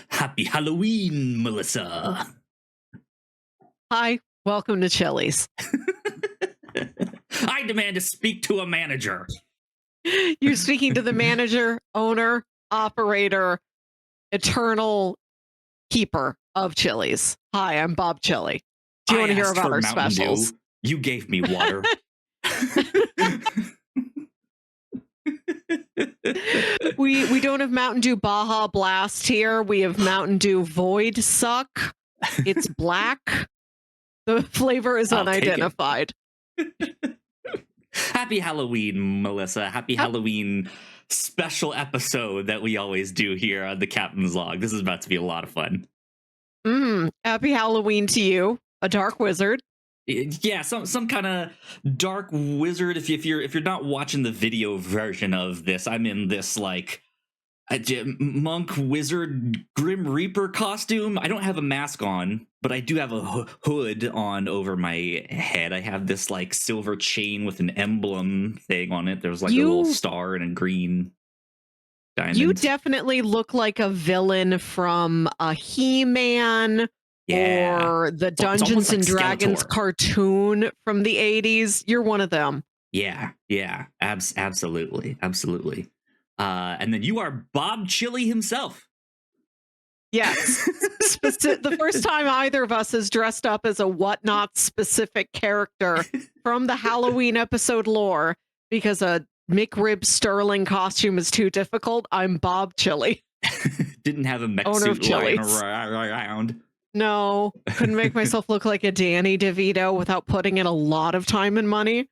Happy Halloween, Melissa. Hi, welcome to Chili's. I demand to speak to a manager. You're speaking to the manager, owner, operator, eternal keeper of Chili's. Hi, I'm Bob Chili. Do you want to hear about our Mountain specials? Dew. You gave me water. We don't have Mountain Dew Baja Blast here. We have Mountain Dew Void Suck. It's black. The flavor is unidentified. Happy Halloween, Melissa. Happy Halloween special episode that we always do here on the Captain's Log. This is about to be a lot of fun. Happy Halloween to you, a dark wizard. Yeah, some kind of dark wizard. If you're not watching the video version of this, I'm in this like monk wizard grim reaper costume. I don't have a mask on, but I do have a hood on over my head. I have this like silver chain with an emblem thing on it. There's like a little star and a green diamond. You definitely look like a villain from a He-Man or the Dungeons and Dragons cartoon from the 80s. You're one of them. Yeah, absolutely. And then you are Bob Chili himself. Yes. The first time either of us is dressed up as a Whatnauts specific character from the Halloween episode lore because a McRib Sterling costume is too difficult. I'm Bob Chili. Didn't have a mech suit lying around. No, couldn't make myself look like a Danny DeVito without putting in a lot of time and money.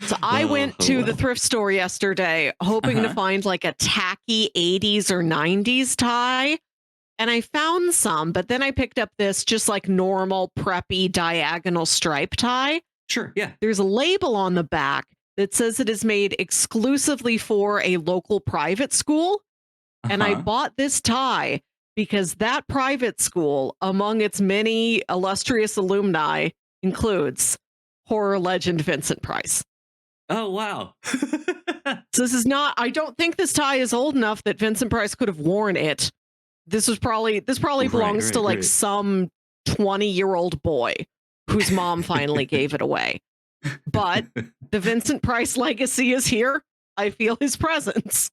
So I went to the thrift store yesterday hoping to find like a tacky 80s or 90s tie. And I found some, but then I picked up this just like normal preppy diagonal stripe tie. Sure, yeah. There's a label on the back that says it is made exclusively for a local private school. And I bought this tie because that private school, among its many illustrious alumni, includes horror legend Vincent Price. Oh, wow. So this is not, I don't think this tie is old enough that Vincent Price could have worn it. This probably belongs to like some 20-year-old boy whose mom finally gave it away. But the Vincent Price legacy is here. I feel his presence.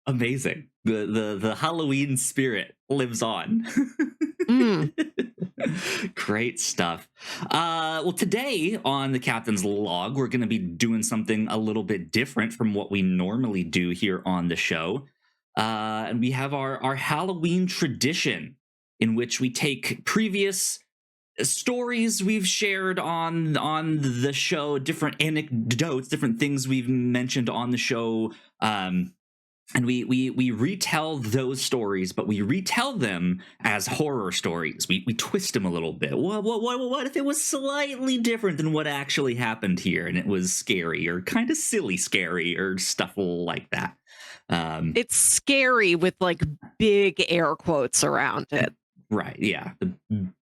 Amazing. The Halloween spirit lives on. Great stuff. Well, today on the Captain's Log, we're going to be doing something a little bit different from what we normally do here on the show. And we have our Halloween tradition in which we take previous stories we've shared on the show, different anecdotes, different things we've mentioned on the show, and we retell those stories, but we retell them as horror stories. We twist them a little bit. What if it was slightly different than what actually happened here, and it was scary or kind of silly scary or stuff like that? It's scary with like big air quotes around it. Right, yeah. The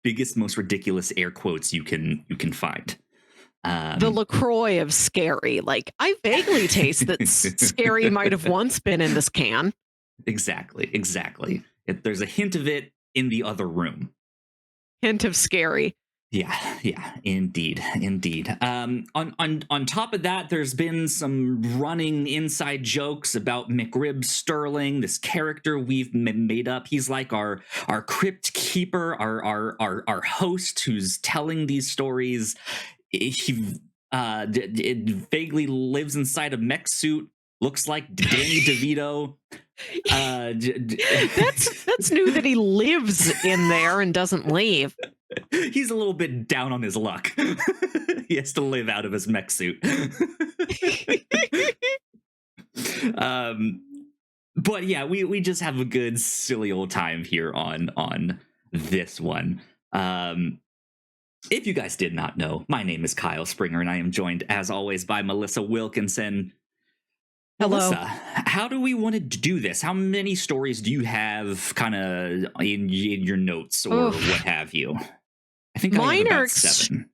biggest, most ridiculous air quotes you can find. The LaCroix of scary. Like, I vaguely taste that scary might have once been in this can. Exactly. There's a hint of it in the other room. Hint of scary. Yeah, indeed. On top of that, there's been some running inside jokes about McRib Sterling, this character we've made up. He's like our crypt keeper, our host who's telling these stories. He vaguely lives inside a mech suit, looks like Danny DeVito. That's new that he lives in there and doesn't leave. He's a little bit down on his luck. He has to live out of his mech suit. But yeah, we just have a good silly old time here on this one. If you guys did not know, my name is Kyle Springer, and I am joined, as always, by Melissa Wilkinson. Hello. Melissa, how do we want to do this? How many stories do you have kind of in your notes or what have you? I think mine are about 7.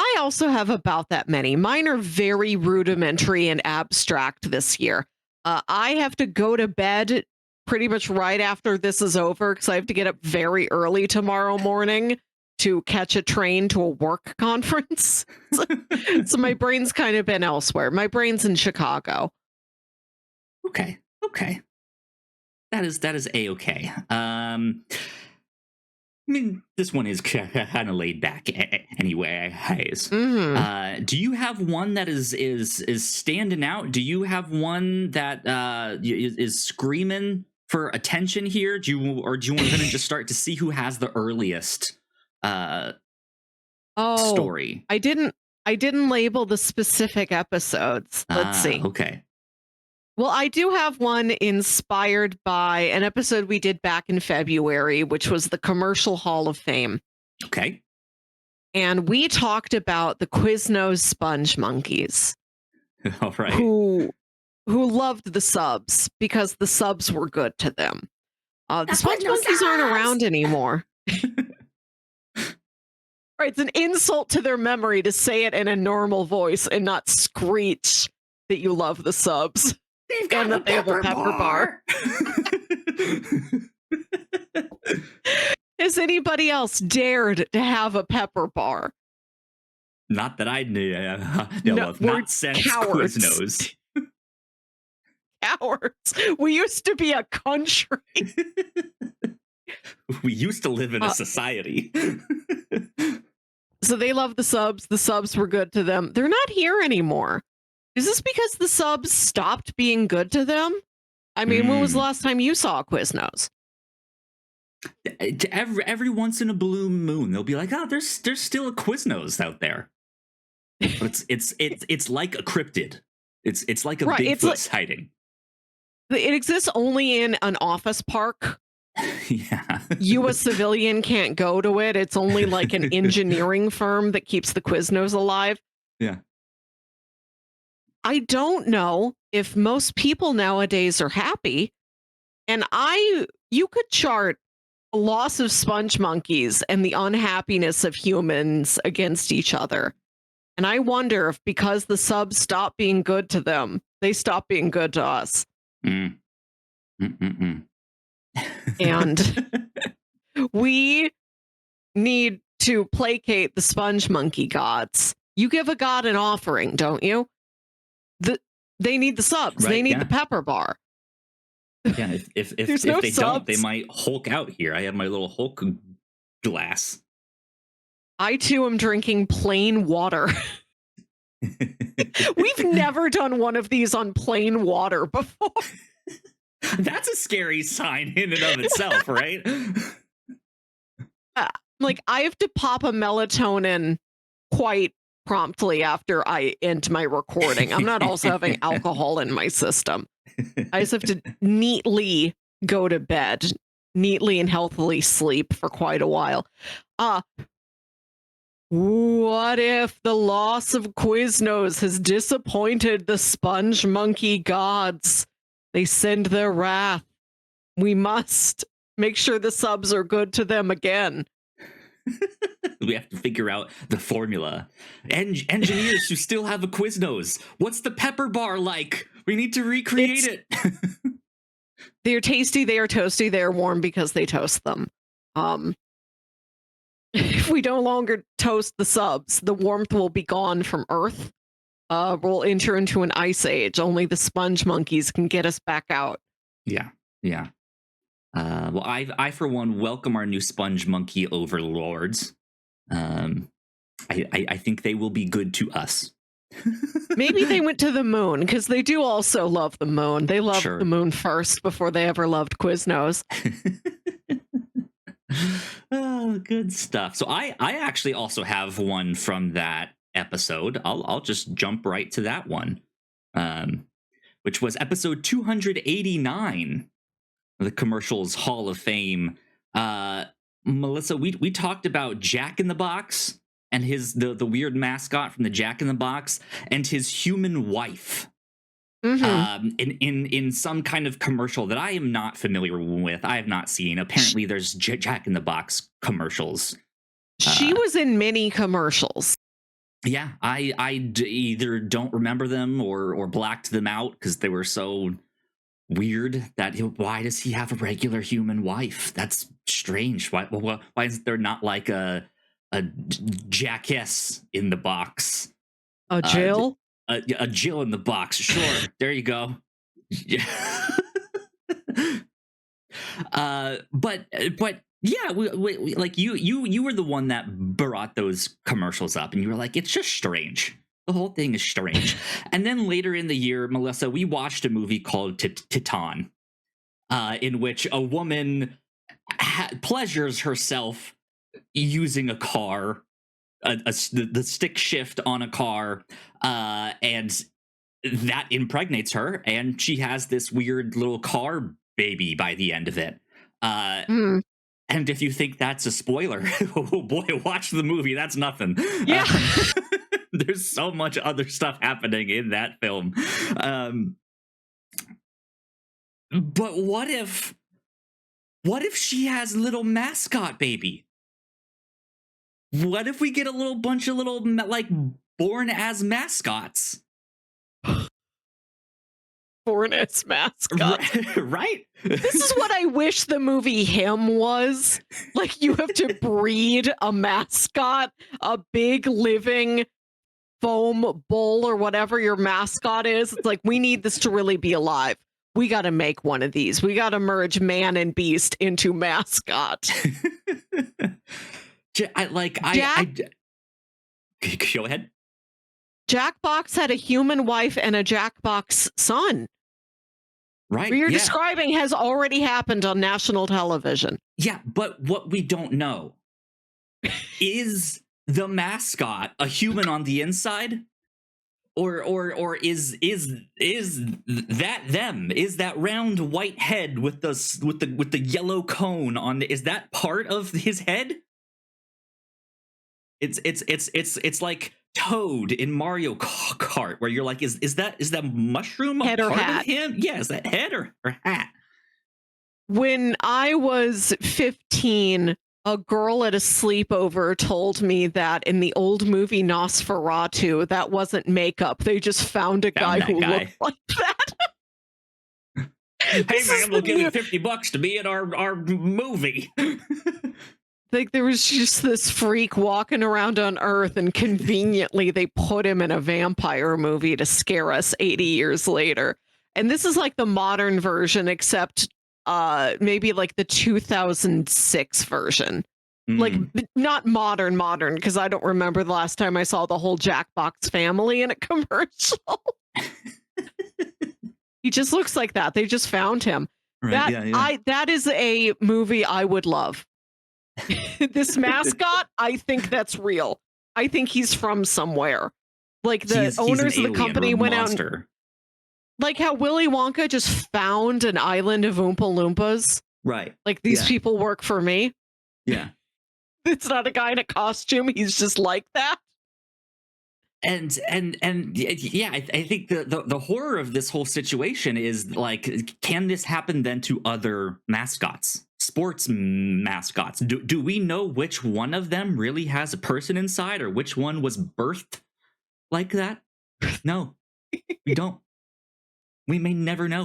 I also have about that many. Mine are very rudimentary and abstract this year. I have to go to bed pretty much right after this is over because I have to get up very early tomorrow morning to catch a train to a work conference. So my brain's kind of been elsewhere. My brain's in Chicago. Okay. That is a-okay. I mean, this one is kind of laid back anyway. Do you have one that is standing out? Do you have one that is screaming for attention here? Do you want to just start to see who has the earliest story? I didn't label the specific episodes. Let's see. Okay. Well, I do have one inspired by an episode we did back in February, which was the Commercial Hall of Fame. Okay. And we talked about the Quiznos sponge monkeys. All right. Who loved the subs because the subs were good to them. The sponge monkeys aren't around anymore. Right, it's an insult to their memory to say it in a normal voice and not screech that you love the subs. They've got a pepper bar. Has anybody else dared to have a pepper bar? Not that I know of. Not since Quiznos. Cowards. We used to be a country. We used to live in a society. So they love the subs. The subs were good to them. They're not here anymore. Is this because the subs stopped being good to them? I mean, when was the last time you saw Quiznos? Every once in a blue moon, they'll be like, "Oh, there's still a Quiznos out there." But it's like a cryptid. It's like a Bigfoot's hiding. It exists only in an office park. Yeah. You, a civilian, can't go to it. It's only like an engineering firm that keeps the Quiznos alive. Yeah. I don't know if most people nowadays are happy. And you could chart the loss of sponge monkeys and the unhappiness of humans against each other. And I wonder if because the subs stopped being good to them, they stopped being good to us. And we need to placate the sponge monkey gods. You give a god an offering, don't you? They need the subs. Right, they need the pepper bar. Yeah, if they don't, they might Hulk out here. I have my little Hulk glass. I too am drinking plain water. We've never done one of these on plain water before. That's a scary sign in and of itself, right? Like, I have to pop a melatonin quite promptly after I end my recording. I'm not also having alcohol in my system. I just have to neatly go to bed, neatly and healthily sleep for quite a while. What if the loss of Quiznos has disappointed the sponge monkey gods? They send their wrath. We must make sure the subs are good to them again. We have to figure out the formula. Engineers who still have a Quiznos, what's the pepper bar like? We need to recreate it. They're tasty, they are toasty, they are warm because they toast them. If we no longer toast the subs, the warmth will be gone from Earth. We'll enter into an ice age. Only the sponge monkeys can get us back out. Yeah. Well, I for one welcome our new sponge monkey overlords. I think they will be good to us. Maybe they went to the moon because they do also love the moon. They loved the moon first before they ever loved Quiznos. Oh, good stuff. So I actually also have one from that episode. I'll just jump right to that one, which was episode 289. The Commercials Hall of Fame. Melissa, we talked about Jack in the Box and the weird mascot from the Jack in the Box and his human wife. In some kind of commercial that I am not familiar with. I have not seen. Apparently there's Jack in the Box commercials. She was in many commercials. Yeah, either don't remember them or blacked them out because they were so weird that why does he have a regular human wife? That's strange. Why is there not like a jackass in the box? A Jill? A Jill in the box. Sure, there you go. Yeah. But yeah, we like you were the one that brought those commercials up, and you were like, it's just strange. The whole thing is strange. And then later in the year, Melissa, we watched a movie called Titan, in which a woman pleasures herself using a car, the stick shift on a car, and that impregnates her, and she has this weird little car baby by the end of it. And if you think that's a spoiler, oh boy, watch the movie. That's nothing. Yeah. There's so much other stuff happening in that film. But what if she has little mascot baby? What if we get a little bunch of little, like, born as mascots? Born as mascots. Right? This is what I wish the movie Him was. Like, you have to breed a mascot, a big living foam bull or whatever your mascot is. It's like, we need this to really be alive. We got to make one of these. We got to merge man and beast into mascot. Go ahead. Jackbox had a human wife and a Jackbox son. Right. What you're describing has already happened on national television. Yeah, but what we don't know is the mascot a human on the inside? Or is that them? Is that round white head with the yellow cone on is that part of his head? It's like Toad in Mario Kart, where you're like, is that mushroom head or hat? Of him? Yeah, is that head or hat? When I was 15, a girl at a sleepover told me that in the old movie Nosferatu, that wasn't makeup. They just found a guy who looked like that. Hey man, we'll give you $50 to be in our movie. Like, there was just this freak walking around on Earth, and conveniently they put him in a vampire movie to scare us 80 years later. And this is like the modern version, except maybe like the 2006 version. Like, not modern, because I don't remember the last time I saw the whole Jackbox family in a commercial. He just looks like that. They just found him. Right, that is a movie I would love. This mascot, I think that's real. I think he's from somewhere. Like, the owners of the company went out and, like how Willy Wonka just found an island of Oompa Loompas. Right. Like, these people work for me. Yeah. It's not a guy in a costume. He's just like that. And yeah, I think the horror of this whole situation is, like, can this happen then to other mascots, sports mascots? Do we know which one of them really has a person inside, or which one was birthed like that? No, we don't. We may never know.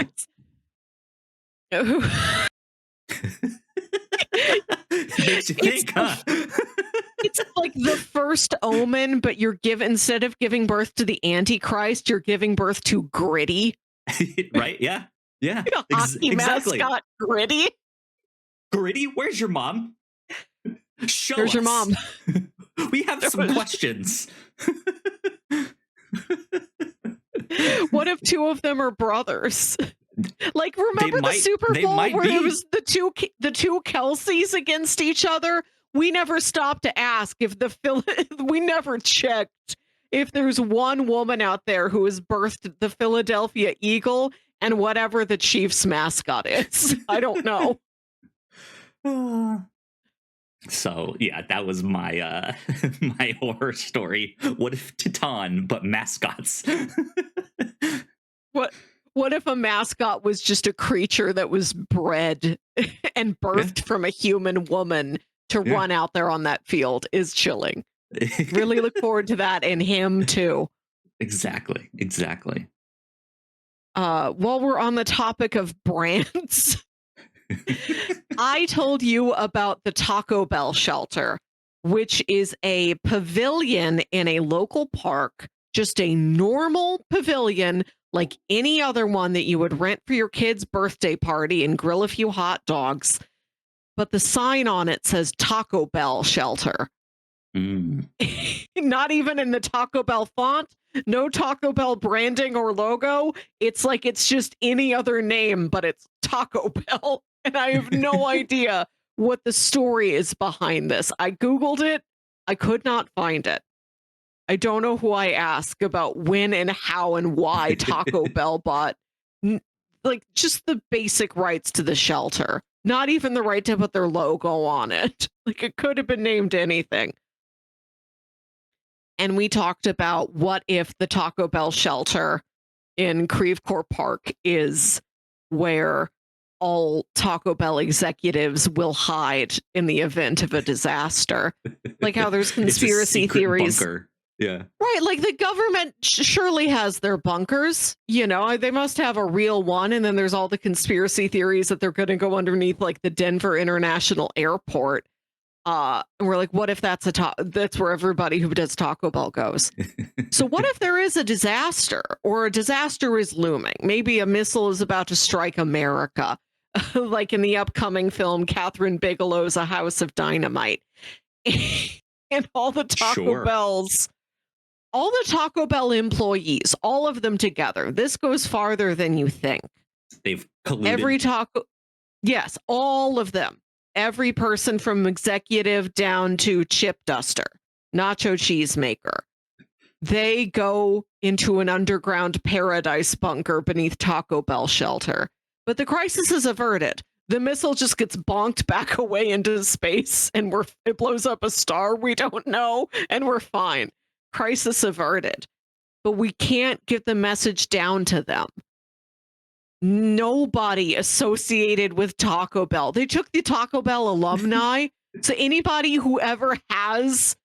Makes you think, huh? It's like the first Omen, but instead of giving birth to the Antichrist, you're giving birth to Gritty. Right? Yeah. Yeah. Hockey exactly. Mascot Gritty. Gritty, where's your mom? Show us. Your mom. We have some questions. What if two of them are brothers? Like, remember the Super Bowl where it was the two Kelseys against each other? We never stopped to ask if we never checked if there's one woman out there who has birthed the Philadelphia Eagle and whatever the Chiefs mascot is. I don't know. So yeah, that was my my horror story. What if Titan, but mascots? What if a mascot was just a creature that was bred and birthed from a human woman to run out there on that field? Is chilling. Really look forward to that, and him too. Exactly. While we're on the topic of brands, I told you about the Taco Bell shelter, which is a pavilion in a local park, just a normal pavilion like any other one that you would rent for your kid's birthday party and grill a few hot dogs. But the sign on it says Taco Bell shelter. Not even in the Taco Bell font, no Taco Bell branding or logo. It's like it's just any other name, but it's Taco Bell. And I have no idea what the story is behind this. I Googled it. I could not find it. I don't know who I ask about when and how and why Taco Bell bought like just the basic rights to the shelter. Not even the right to put their logo on it. Like it could have been named anything. And we talked about what if the Taco Bell shelter in Creve Coeur Park is where all Taco Bell executives will hide in the event of a disaster. Like how there's conspiracy theories. Bunker. Yeah. Right. Like the government surely has their bunkers. You know, they must have a real one. And then there's all the conspiracy theories that they're going to go underneath like the Denver International Airport. And we're like, what if that's that's where everybody who does Taco Bell goes? So what if there is a disaster or a disaster is looming? Maybe a missile is about to strike America, like in the upcoming film, Catherine Bigelow's A House of Dynamite. And all the Taco Bells, all the Taco Bell employees, all of them together. This goes farther than you think. They've colluded. Yes, all of them. Every person from executive down to chip duster, nacho cheese maker. They go into an underground paradise bunker beneath Taco Bell shelter. But the crisis is averted. The missile just gets bonked back away into space and it blows up a star we don't know, and we're fine. Crisis averted. But we can't get the message down to them. Nobody associated with Taco Bell. They took the Taco Bell alumni. So anybody who ever is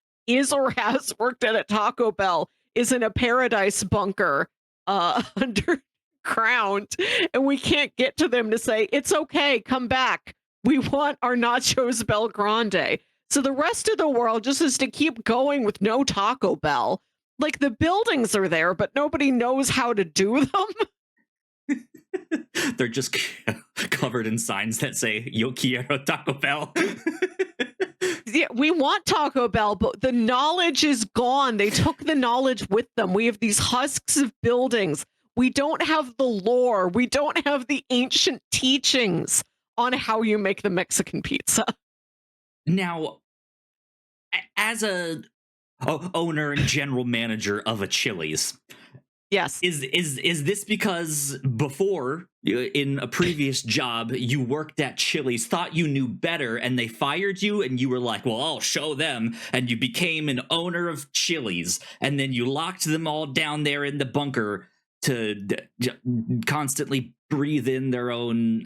or has worked at a Taco Bell is in a paradise bunker underground. And we can't get to them to say, it's okay, come back. We want our nachos Bel Grande. So the rest of the world just has to keep going with no Taco Bell. Like the buildings are there, but nobody knows how to do them. They're just covered in signs that say "Yo quiero Taco Bell." Yeah, we want Taco Bell, but the knowledge is gone. They took the knowledge with them. We have these husks of buildings. We don't have the lore. We don't have the ancient teachings on how you make the Mexican pizza. Now, as a owner and general manager of a Chili's, yes, is this because before in a previous job you worked at Chili's, thought you knew better, and they fired you, and you were like, well, I'll show them, and you became an owner of Chili's, and then you locked them all down there in the bunker to constantly breathe in their own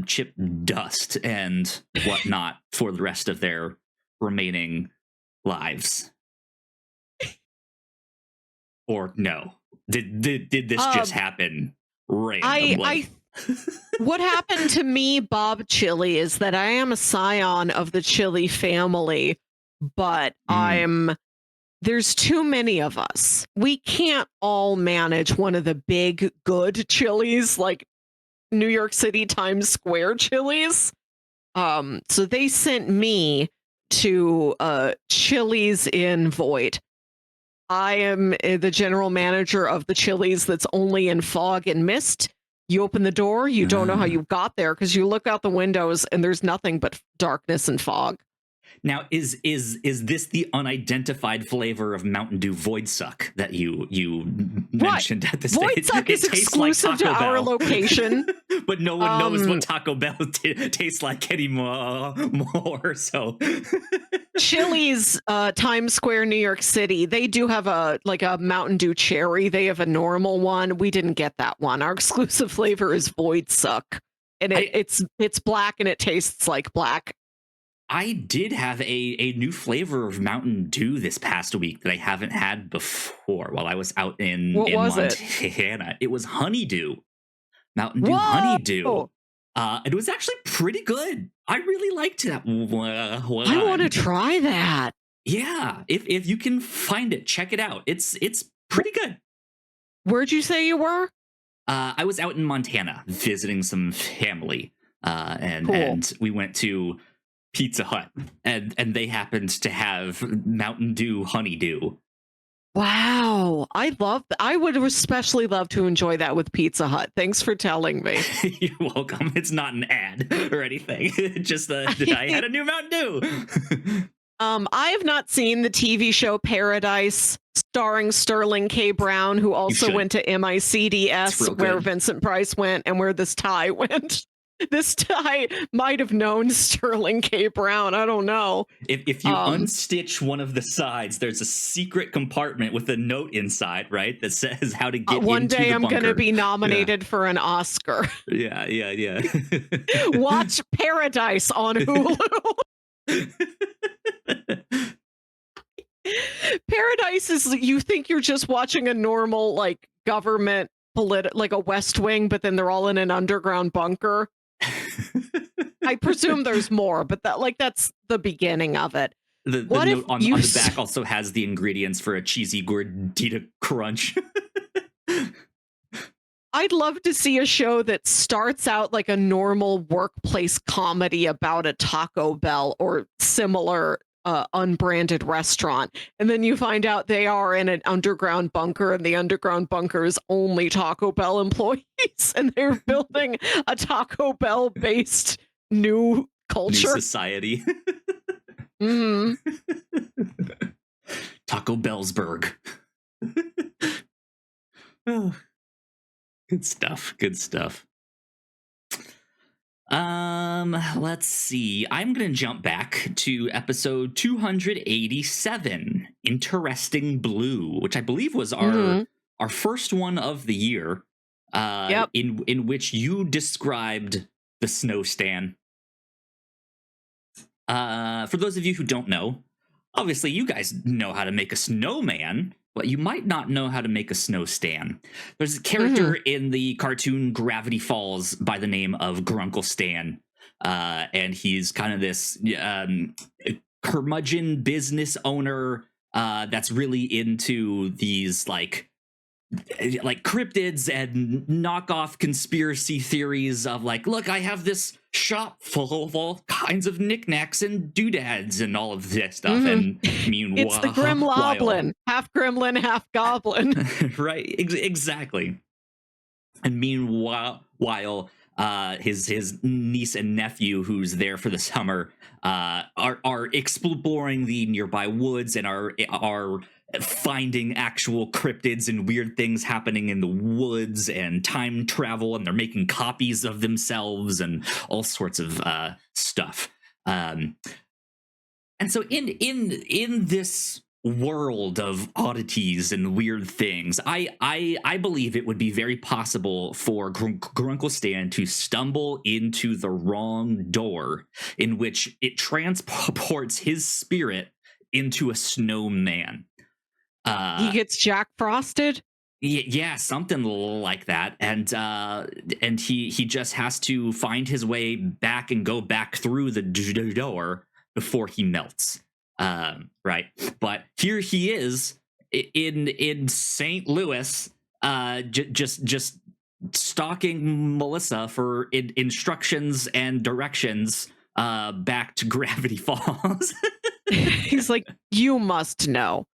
chip dust and whatnot for the rest of their remaining lives? Or no? Did this just happen randomly? What happened to me, Bob Chili, is that I am a scion of the Chili family, but there's too many of us. We can't all manage one of the big, good Chili's, like New York City Times Square Chili's. So they sent me to Chili's in Void. I am the general manager of the Chili's that's only in fog and mist. You open the door, you don't know how you got there because you look out the windows and there's nothing but darkness and fog. Now, is this the unidentified flavor of Mountain Dew Void Suck that you mentioned at the stage? Void Suck is exclusive to our location. But no one knows what Taco Bell tastes like anymore. So Chili's, Times Square, New York City, they do have a Mountain Dew Cherry. They have a normal one. We didn't get that one. Our exclusive flavor is Void Suck. And it's black and it tastes like black. I did have a new flavor of Mountain Dew this past week that I haven't had before while I was out in was Montana. It was honeydew. Mountain Dew Whoa! honeydew. It was actually pretty good. I really liked that one. I want to try that. Yeah, if you can find it, check it out. It's pretty good. Where'd you say you were? I was out in Montana visiting some family, and Cool. and we went to Pizza Hut, and they happened to have Mountain Dew honeydew. Wow, I would especially love to enjoy that with Pizza Hut. Thanks for telling me. You're welcome. It's not an ad or anything. Just I had a new Mountain Dew. I have not seen the TV show Paradise, starring Sterling K. Brown, who also went to MICDS, where Vincent Price went and where this tie went. This tie might have known Sterling K. Brown. I don't know. If you unstitch one of the sides, there's a secret compartment with a note inside, right? That says how to get one into day the I'm going to be nominated for an Oscar. Yeah. Watch Paradise on Hulu. Paradise is, you think you're just watching a normal like government like a West Wing, but then they're all in an underground bunker. I presume there's more, but that's the beginning of it. The note on the back also has the ingredients for a cheesy gordita crunch. I'd love to see a show that starts out like a normal workplace comedy about a Taco Bell or similar unbranded restaurant, and then you find out they are in an underground bunker, and the underground bunker is only Taco Bell employees, and they're building a Taco Bell based new culture, new society. Taco Bellsburg. Oh, good stuff. Let's see. I'm going to jump back to episode 287, Interesting Blue, which I believe was our first one of the year, in which you described the snow stand. For those of you who don't know, obviously you guys know how to make a snowman, but you might not know how to make a snow stand. There's a character in the cartoon Gravity Falls by the name of Grunkle Stan, and he's kind of this curmudgeon business owner that's really into these like cryptids and knockoff conspiracy theories of like, look, I have this shop full of all kinds of knickknacks and doodads and all of this stuff. And meanwhile, it's the Grimloblin, half gremlin, half goblin. Right, exactly. And meanwhile, his niece and nephew, who's there for the summer, are exploring the nearby woods and are finding actual cryptids and weird things happening in the woods and time travel, and they're making copies of themselves and all sorts of stuff. And so in this world of oddities and weird things, I believe it would be very possible for Grunkle Stan to stumble into the wrong door, in which it transports his spirit into a snowman. He gets Jack Frosted. Yeah, something like that, and he just has to find his way back and go back through the door before he melts. Right, but here he is in St. Louis, just stalking Melissa for instructions and directions back to Gravity Falls. He's like, you must know.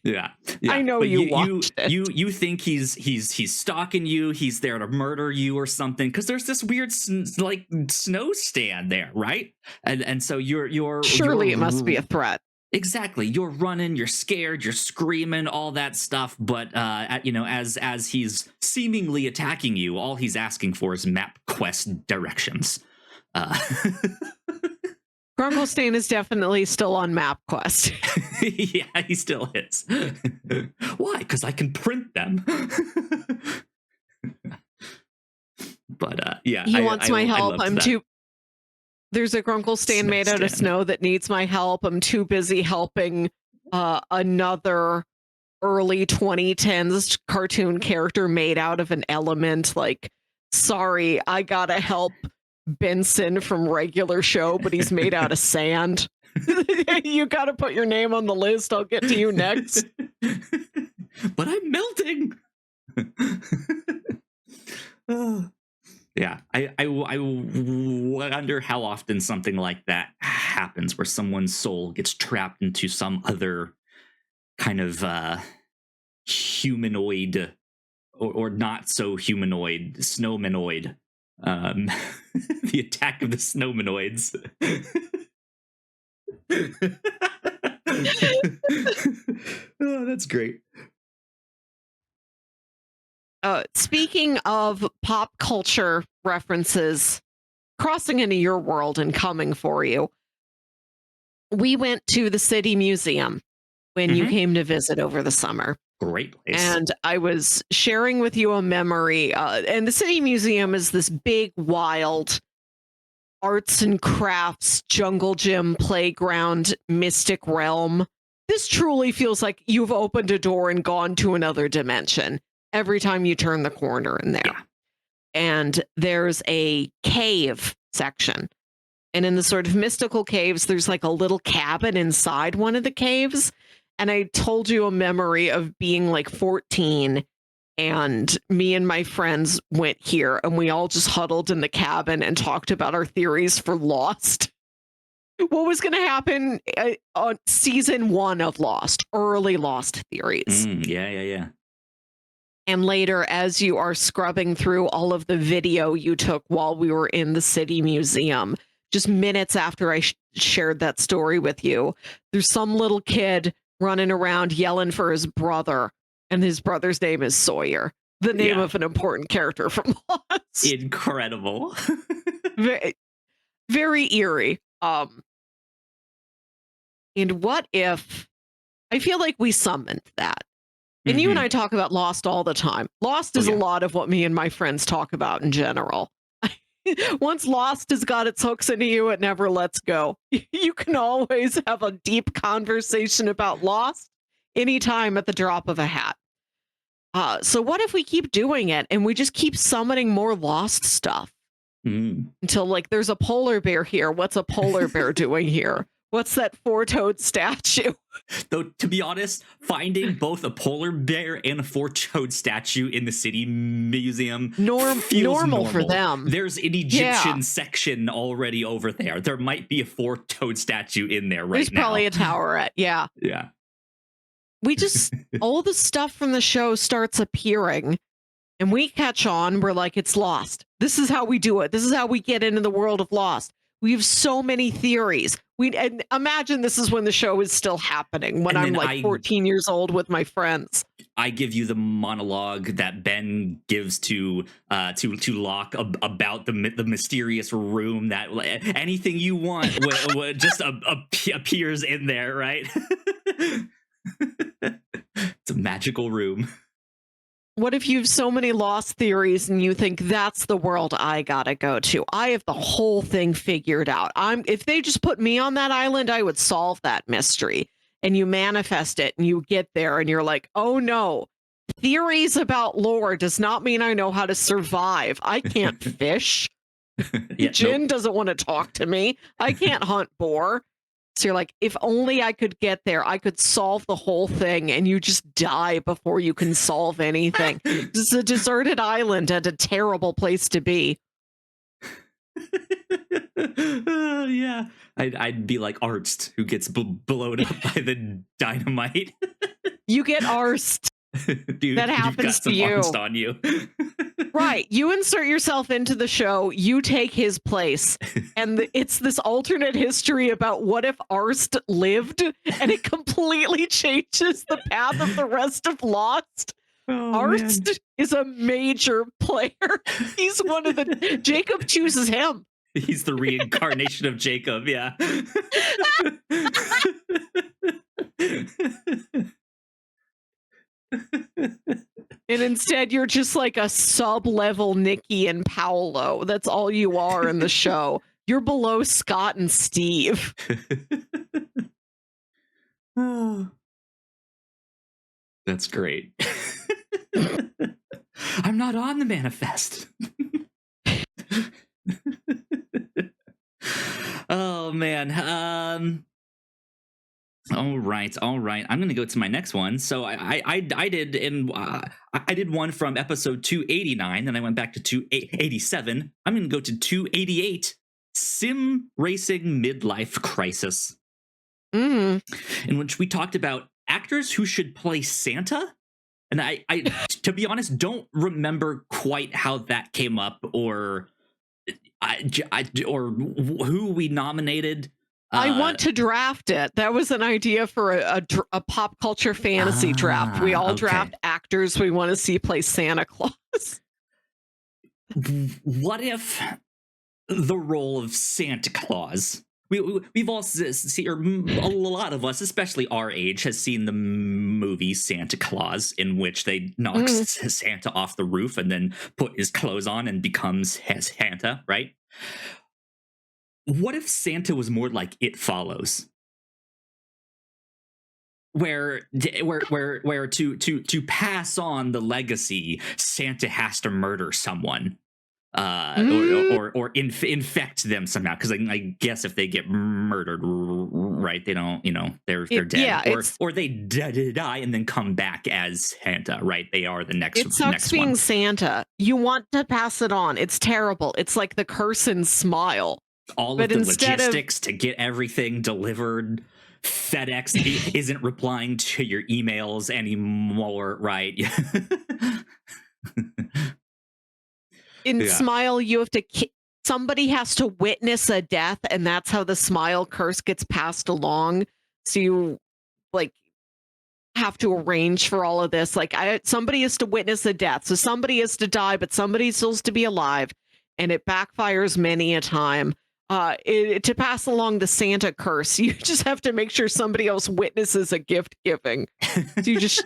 Yeah. I know, but you watched it. You think he's stalking you. He's there to murder you or something, because there's this weird snow stand there, right? And so you're surely it must be a threat. Exactly. You're running, you're scared, you're screaming, all that stuff. But as he's seemingly attacking you, all he's asking for is map quest directions. Grunkle Stan is definitely still on MapQuest. Yeah, he still is. Why? Because I can print them. But yeah, he wants my help. There's a Grunkle stand made out of snow that needs my help. I'm too busy helping another early 2010s cartoon character made out of an element. Like, sorry, I gotta help Benson from regular show, but he's made out of sand. You gotta put your name on the list. I'll get to you next. But I'm melting. Yeah, I wonder how often something like that happens, where someone's soul gets trapped into some other kind of humanoid or not so humanoid snowmanoid. The attack of the snowmanoids. Oh, that's great. Speaking of pop culture references crossing into your world and coming for you, we went to the City Museum when you came to visit over the summer. Great place. And I was sharing with you a memory. And the City Museum is this big, wild arts and crafts, jungle gym, playground, mystic realm. This truly feels like you've opened a door and gone to another dimension every time you turn the corner in there. Yeah. And there's a cave section. And in the sort of mystical caves, there's like a little cabin inside one of the caves. And I told you a memory of being like 14, and me and my friends went here and we all just huddled in the cabin and talked about our theories for Lost. What was going to happen on season 1 of Lost, early Lost theories. Yeah. And later, as you are scrubbing through all of the video you took while we were in the City Museum, just minutes after I shared that story with you, there's some little kid running around yelling for his brother, and his brother's name is Sawyer, the name of an important character from Lost. Incredible. very, very eerie. And what if, I feel like we summoned that. And you and I talk about Lost all the time. Lost is a lot of what me and my friends talk about in general. Once Lost has got its hooks into you, it never lets go. You can always have a deep conversation about Lost anytime at the drop of a hat. So what if we keep doing it and we just keep summoning more Lost stuff until like there's a polar bear here. What's a polar bear doing here? What's that 4-toed statue? Though, to be honest, finding both a polar bear and a 4-toed statue in the City Museum feels normal for them. There's an Egyptian section already over there. There might be a 4-toed statue in there right now. There's probably a towerette. Yeah. Yeah. We just, all the stuff from the show starts appearing and we catch on. We're like, it's Lost. This is how we do it. This is how we get into the world of Lost. We have so many theories. And imagine this is when the show is still happening, when I'm like 14 years old with my friends. I give you the monologue that Ben gives to Locke about the mysterious room that anything you want just appears in there, right? It's a magical room. What if you have so many Lost theories and you think that's the world I gotta go to? I have the whole thing figured out. If they just put me on that island, I would solve that mystery. And you manifest it and you get there and you're like, oh no, theories about lore does not mean I know how to survive. I can't fish. Jin doesn't want to talk to me. I can't hunt boar. So you're like, if only I could get there, I could solve the whole thing, and you just die before you can solve anything. It's a deserted island and a terrible place to be. Yeah. I'd be like Arzt, who gets blown up by the dynamite. You get Arzt. Dude, that happens to you. Arzt on you. Right. You insert yourself into the show, you take his place. And it's this alternate history about what if Arzt lived, and it completely changes the path of the rest of Lost. Arzt is a major player. He's one of the... Jacob chooses him. He's the reincarnation of Jacob, yeah. And instead, you're just like a sub-level Nikki and Paolo. That's all you are in the show. You're below Scott and Steve. Oh, that's great. I'm not on the manifest. Oh man. All right. I'm gonna go to my next one. So I did one from episode 289, and I went back to 287. I'm gonna go to 288. Sim racing midlife crisis, in which we talked about actors who should play Santa. And I to be honest, don't remember quite how that came up, or who we nominated. I want to draft it. That was an idea for a pop culture fantasy draft. We all draft actors we want to see play Santa Claus. What if the role of Santa Claus? We've all seen, or a lot of us, especially our age, has seen the movie Santa Claus, in which they knock Santa off the roof and then put his clothes on and becomes Santa, right? What if Santa was more like It Follows, where to pass on the legacy, Santa has to murder someone, or infect them somehow? Because I guess if they get murdered, right, they don't, they're dead, yeah, or they die and then come back as Santa, right? They are the next. It sucks being one. Santa. You want to pass it on. It's terrible. It's like the curse and smile. All of the logistics to get everything delivered. FedEx isn't replying to your emails anymore, right? In Smile, you have to somebody has to witness a death, and that's how the Smile curse gets passed along. So you have to arrange for all of this. Somebody is to witness a death, so somebody is to die, but somebody still is to be alive, and it backfires many a time. To pass along the Santa curse, you just have to make sure somebody else witnesses a gift giving. So you just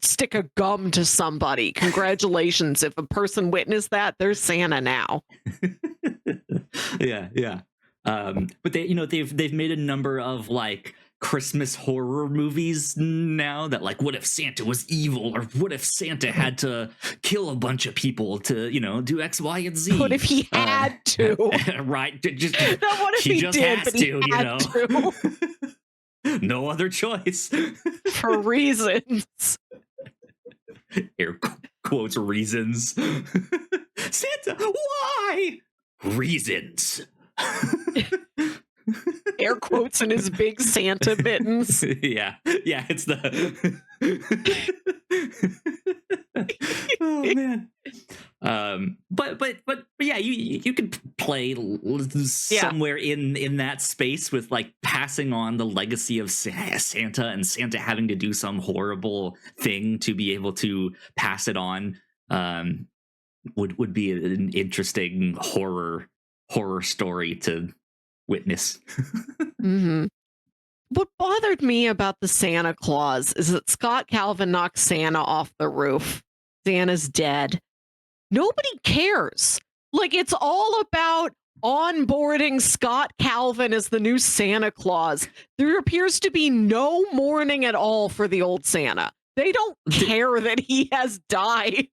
stick a gum to somebody. Congratulations. If a person witnessed that, they're Santa now. Yeah. But they've made a number of Christmas horror movies now that what if Santa was evil, or what if Santa had to kill a bunch of people to do X, Y, and Z? What if he had to? Right? Just what if he just did, has but he had to. No other choice. For reasons. Air quotes reasons. Santa, why? Reasons. Air quotes in his big Santa mittens. Yeah, it's the oh man. But yeah, you could play somewhere in that space with passing on the legacy of Santa, and Santa having to do some horrible thing to be able to pass it on. Would be an interesting horror story to witness. What bothered me about the Santa Claus is that Scott Calvin knocked Santa off the roof. Santa's dead. Nobody cares. It's all about onboarding Scott Calvin as the new Santa Claus. There appears to be no mourning at all for the old Santa. They don't care that he has died.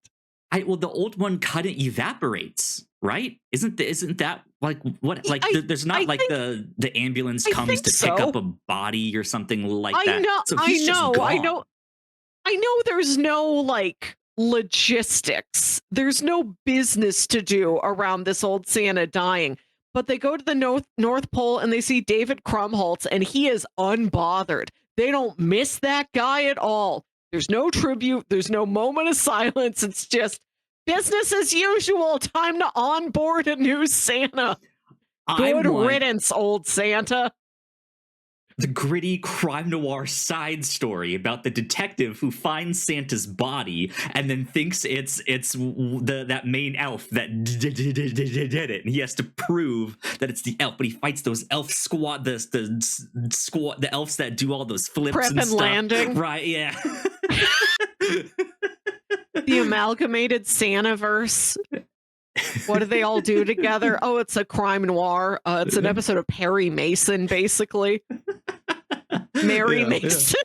The old one kind of evaporates, right? Isn't that what? There's not the ambulance comes to pick up a body or something like that. I know. So he's just gone. I know. There's no logistics. There's no business to do around this old Santa dying. But they go to the North Pole and they see David Krumholtz, and he is unbothered. They don't miss that guy at all. There's no tribute. There's no moment of silence. It's just business as usual. Time to onboard a new Santa. Good riddance, old Santa. The gritty crime noir side story about the detective who finds Santa's body and then thinks it's that main elf that did it, and he has to prove that it's the elf. But he fights those elf squad, the elves that do all those flips Prep and stuff. landing, right? Yeah. The amalgamated Santaverse. What do they all do together? Oh, it's a crime noir. It's an episode of Perry Mason, basically. Mary Mason.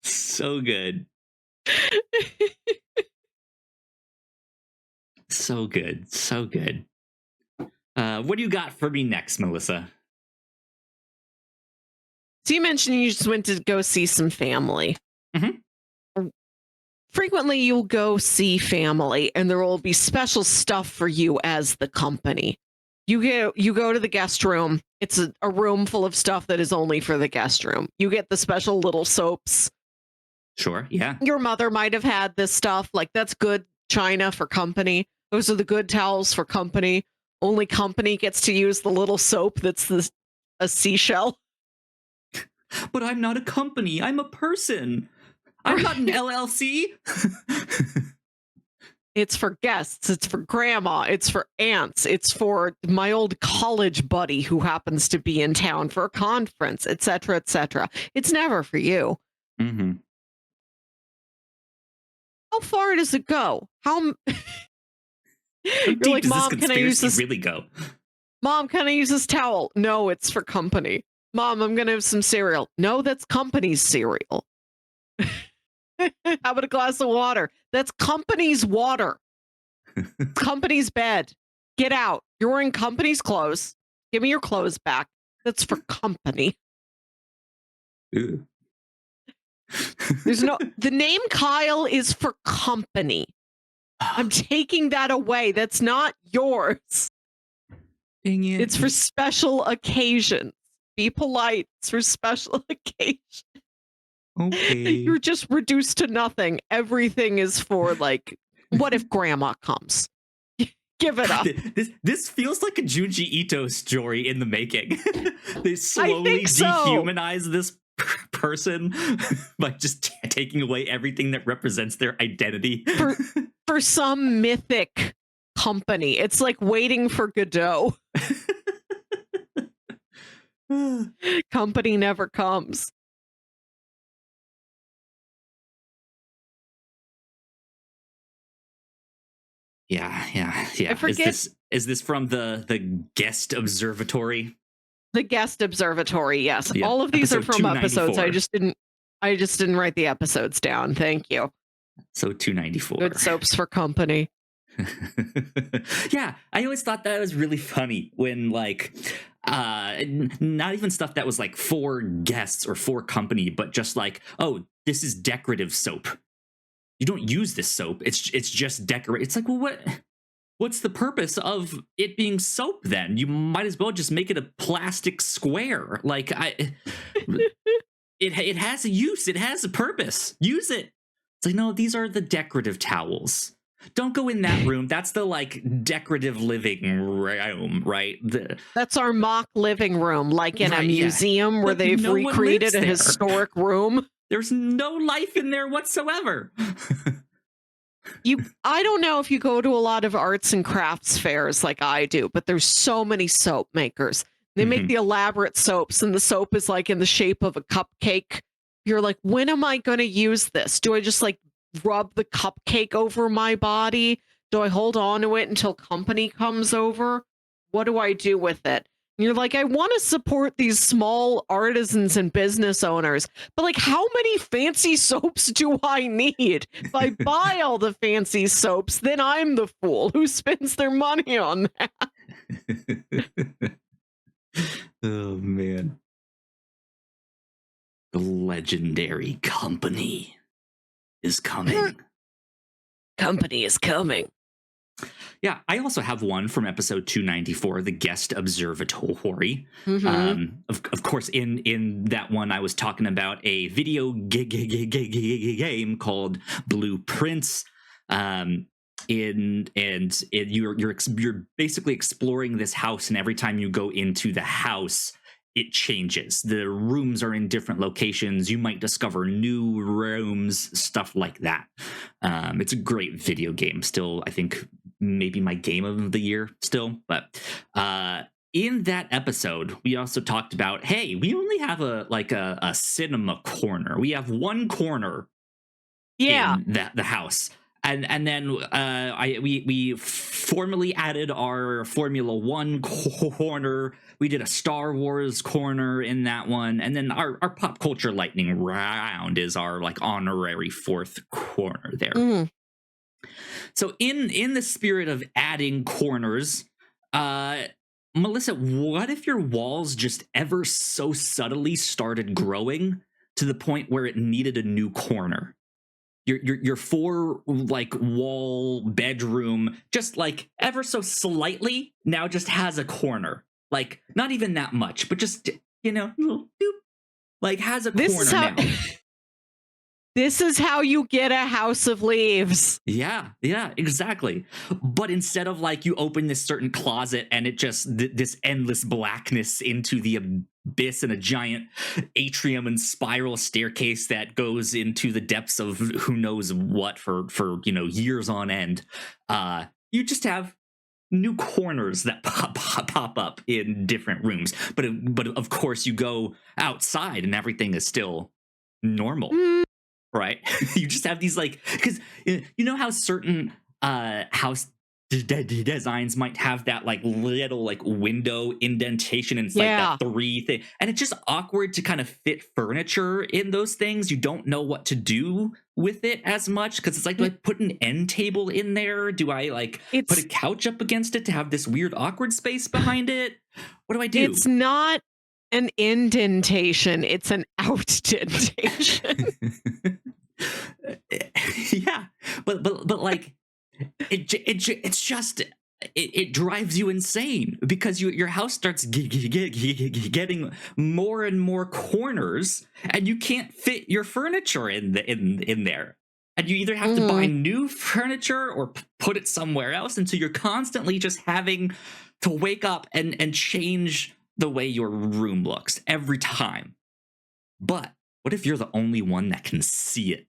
So good. So good. So good. What do you got for me next, Melissa? So you mentioned you just went to go see some family. Mm-hmm. Frequently, you'll go see family, and there will be special stuff for you as the company. You go to the guest room. It's a room full of stuff that is only for the guest room. You get the special little soaps. Sure, yeah. Your mother might have had this stuff. Like, that's good china for company. Those are the good towels for company. Only company gets to use the little soap that's a seashell. But I'm not a company. I'm a person. I'm not an LLC. It's for guests. It's for grandma. It's for aunts. It's for my old college buddy who happens to be in town for a conference, etc., etc. It's never for you. Mm-hmm. How far does it go? How deep like, does Mom, this can I use this? really go? Mom, can I use this towel? No, it's for company. Mom, I'm gonna have some cereal. No, that's company's cereal. How about a glass of water? That's company's water. Company's bed. Get out. You're wearing company's clothes. Give me your clothes back. That's for company. Ew. The name Kyle is for company. I'm taking that away. That's not yours. Dang it. It's for special occasions. Be polite. It's for special occasions. Okay. You're just reduced to nothing. Everything is for, like, what if grandma comes? Give it up. This feels like a Junji Ito story in the making. They slowly dehumanize this person by just taking away everything that represents their identity. For some mythic company. It's like Waiting for Godot. Company never comes. Yeah. I forget. Is this from the guest observatory? The guest observatory, yes. Yeah. All of these are from episodes. I just didn't write the episodes down. Thank you. So 294. Good soaps for company. Yeah, I always thought that was really funny when, like, not even stuff that was like for guests or for company, but just like, oh, this is decorative soap. You don't use this soap. It's just decorate. It's like, well, what's the purpose of it being soap then? You might as well just make it a plastic square. Like, it has a use. It has a purpose. Use it. It's like, no, these are the decorative towels. Don't go in that room. That's the, like, decorative living room, right? That's our mock living room, like in a museum where they've recreated a historic room. There's no life in there whatsoever. I don't know if you go to a lot of arts and crafts fairs like I do, but there's so many soap makers. They make the elaborate soaps, and the soap is like in the shape of a cupcake. You're like, when am I going to use this? Do I just, like, rub the cupcake over my body? Do I hold on to it until company comes over? What do I do with it? And you're like, I want to support these small artisans and business owners, but, like, how many fancy soaps do I need? If I buy all the fancy soaps, then I'm the fool who spends their money on that. Oh, man. The legendary company is coming. Company is coming. Yeah, I also have one from episode 294, the guest observatory. Of course, in that one, I was talking about a video game called Blueprints. You're basically exploring this house, and every time you go into the house, it changes. The rooms are in different locations. You might discover new rooms, stuff like that. It's a great video game. Still, I think maybe my game of the year still. But in that episode, we also talked about, hey, we only have a cinema corner. We have one corner in the house. And then we formally added our Formula One corner. We did a Star Wars corner in that one, and then our pop culture lightning round is our like honorary fourth corner there. So in the spirit of adding corners, Melissa, what if your walls just ever so subtly started growing to the point where it needed a new corner? Your four like wall bedroom just like ever so slightly now just has a corner, like not even that much, but just little doop, like has a corner now. This is how you get a house of leaves. Yeah, exactly. But instead of like you open this certain closet and it just this endless blackness into the abyss and a giant atrium and spiral staircase that goes into the depths of who knows what for years on end, you just have new corners that pop up in different rooms. But of course you go outside and everything is still normal. Right? You just have these like, because you know how certain house designs might have that like little like window indentation and it's like that 3 thing, and it's just awkward to kind of fit furniture in those things. You don't know what to do with it as much because it's like, do I put an end table in there? Do I like put a couch up against it to have this weird awkward space behind it? What do I do? It's not an indentation, it's an outdentation. Yeah, but like it's just it drives you insane because your house starts getting more and more corners and you can't fit your furniture in there, and you either have to buy new furniture or put it somewhere else, and so you're constantly just having to wake up and change the way your room looks every time. But what if you're the only one that can see it?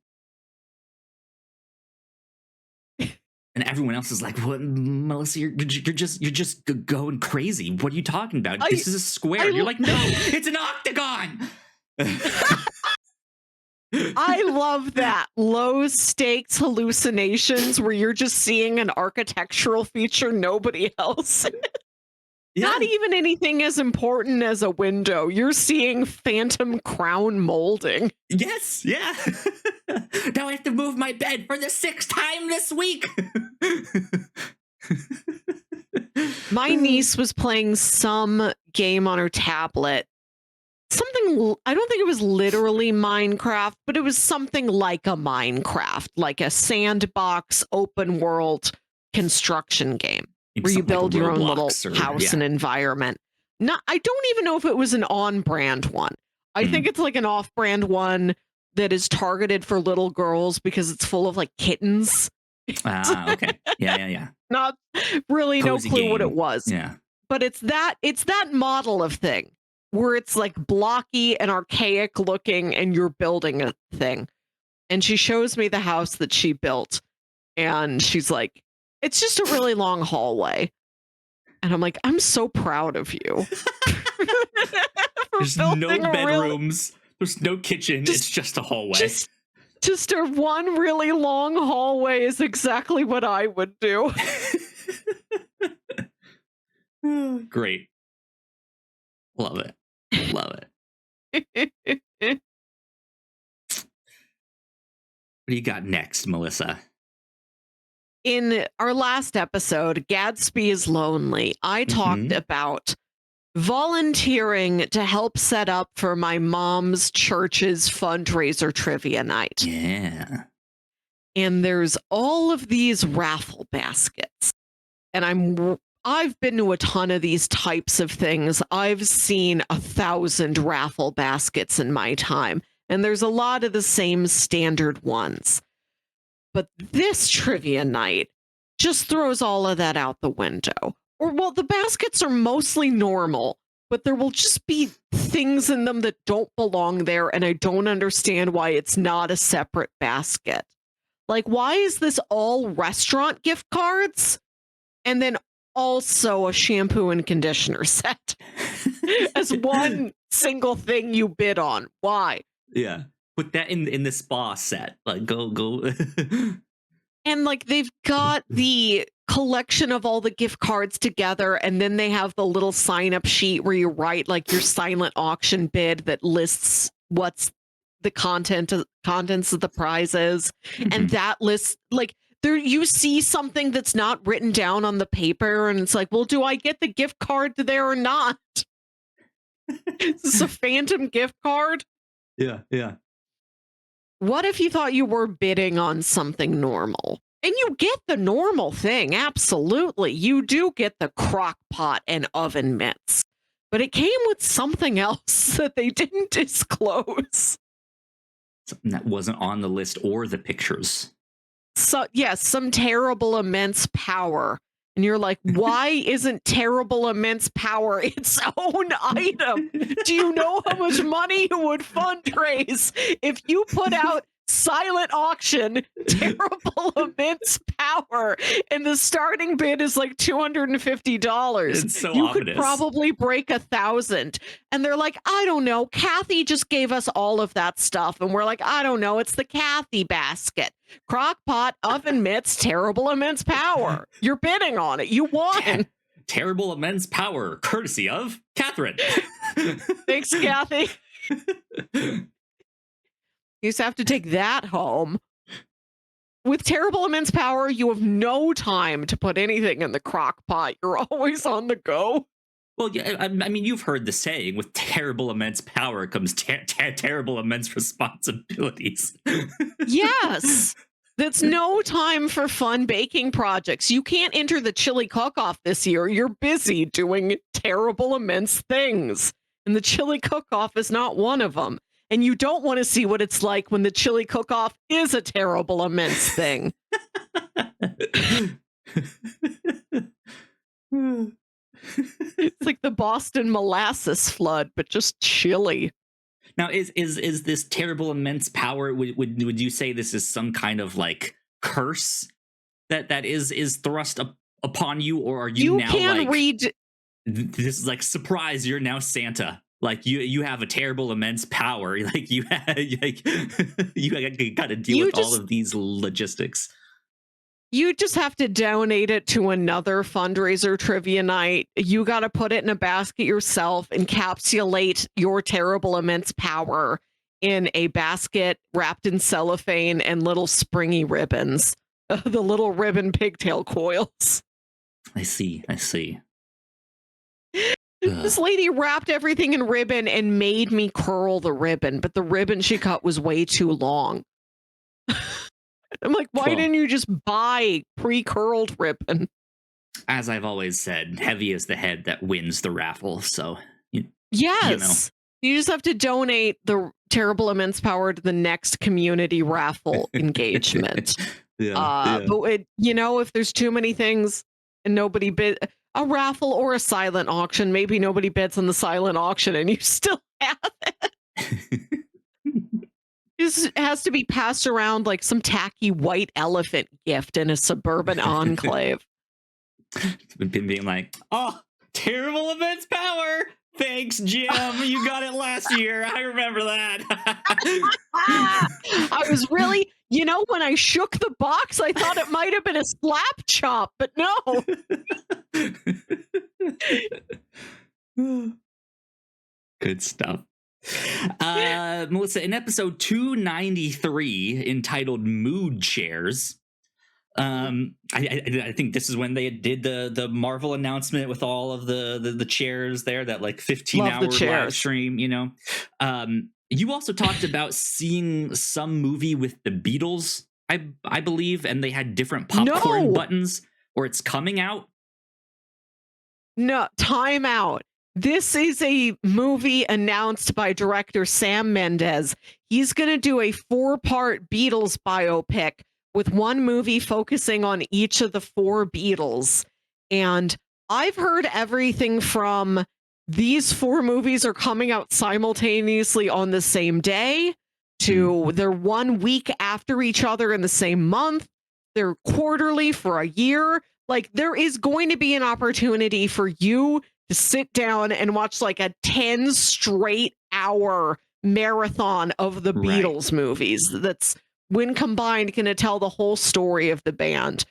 And everyone else is like, "What, Melissa? You're just going crazy. What are you talking about? This is a square." You're like, "No, it's an octagon." I love that low stakes hallucinations where you're just seeing an architectural feature nobody else. Not even anything as important as a window. You're seeing phantom crown molding. Yes, yeah. Now I have to move my bed for the 6th time this week. My niece was playing some game on her tablet. Something, I don't think it was literally Minecraft, but it was something like a Minecraft, like a sandbox open world construction game. Where you build like your own little house and environment. I don't even know if it was an on-brand one. I think it's like an off-brand one that is targeted for little girls because it's full of like kittens. Okay. Yeah. Not really Cozy no clue game. what it was. Yeah. But it's that model of thing where it's like blocky and archaic looking and you're building a thing. And she shows me the house that she built and she's like, it's just a really long hallway. And I'm like, I'm so proud of you. There's no bedrooms. There's no kitchen. It's just a hallway. Just a one really long hallway is exactly what I would do. Great. Love it. Love it. What do you got next, Melissa? In our last episode, Gadsby is Lonely, I talked about volunteering to help set up for my mom's church's fundraiser trivia night. Yeah. And there's all of these raffle baskets. And I've been to a ton of these types of things. I've seen 1,000 raffle baskets in my time. And there's a lot of the same standard ones. But this trivia night just throws all of that out the window. Or, well, the baskets are mostly normal, but there will just be things in them that don't belong there, and I don't understand why it's not a separate basket. Like, why is this all restaurant gift cards? And then also a shampoo and conditioner set as one single thing you bid on. Why? Yeah. Put that in the spa set. Like go. And like they've got the collection of all the gift cards together, and then they have the little sign-up sheet where you write like your silent auction bid that lists what's the contents of the prizes. And that lists like there you see something that's not written down on the paper, and it's like, well, do I get the gift card there or not? Is this a phantom gift card? Yeah. What if you thought you were bidding on something normal? And you get the normal thing, absolutely. You do get the crock pot and oven mitts. But it came with something else that they didn't disclose. Something that wasn't on the list or the pictures. So, yes, some terrible, immense power. And you're like, why isn't terrible, immense power its own item? Do you know how much money you would fundraise if you put out silent auction, terrible, immense power, and the starting bid is like $250? It's so you ominous. Could probably break 1,000. And they're like, I don't know. Kathy just gave us all of that stuff. And we're like, I don't know. It's the Kathy basket. Crock pot, oven mitts, terrible, immense power. You're bidding on it. You won. Terrible, immense power, courtesy of Catherine. Thanks, Kathy. You just have to take that home. With terrible, immense power, you have no time to put anything in the crock pot. You're always on the go. Well, yeah, I mean, you've heard the saying, with terrible, immense power comes terrible, immense responsibilities. Yes. That's no time for fun baking projects. You can't enter the chili cook-off this year. You're busy doing terrible, immense things. And the chili cook-off is not one of them. And you don't want to see what it's like when the chili cook-off is a terrible, immense thing. It's like the Boston molasses flood, but just chili. Now, is this terrible, immense power? Would you say this is some kind of like curse that is thrust upon you, or are you now can like read? This is like surprise. You're now Santa. Like you have a terrible, immense power. Like you got to deal with all of these logistics. You just have to donate it to another fundraiser trivia night. You got to put it in a basket yourself, encapsulate your terrible, immense power in a basket wrapped in cellophane and little springy ribbons, the little ribbon pigtail coils. I see. This lady wrapped everything in ribbon and made me curl the ribbon, but the ribbon she cut was way too long. I'm like, why didn't you just buy pre-curled ribbon? As I've always said, heavy is the head that wins the raffle. So, yes, you just have to donate the terrible, immense power to the next community raffle engagement. But if there's too mmmany things and nobody bid a raffle or a silent auction, maybe nobody bids on the silent auction and you still have it. This has to be passed around like some tacky white elephant gift in a suburban enclave. Being like, oh, terrible, immense power. Thanks, Jim. You got it last year. I remember that. I was really, when I shook the box, I thought it might have been a slap chop, but no. Good stuff. Melissa, in episode 293, entitled Mood Chairs, I think this is when they did the Marvel announcement with all of the chairs there, that like 15-hour live stream, you also talked about seeing some movie with the Beatles, I believe, and they had different popcorn buttons, or it's coming out. No, time out. This is a movie announced by director Sam Mendes. He's going to do a 4-part Beatles biopic with one movie focusing on each of the 4 Beatles. And I've heard everything from these 4 movies are coming out simultaneously on the same day to they're 1 week after each other in the same month. They're quarterly for a year. Like, there is going to be an opportunity for you to sit down and watch like a 10 straight hour marathon of the Beatles movies that's, when combined, going to tell the whole story of the band.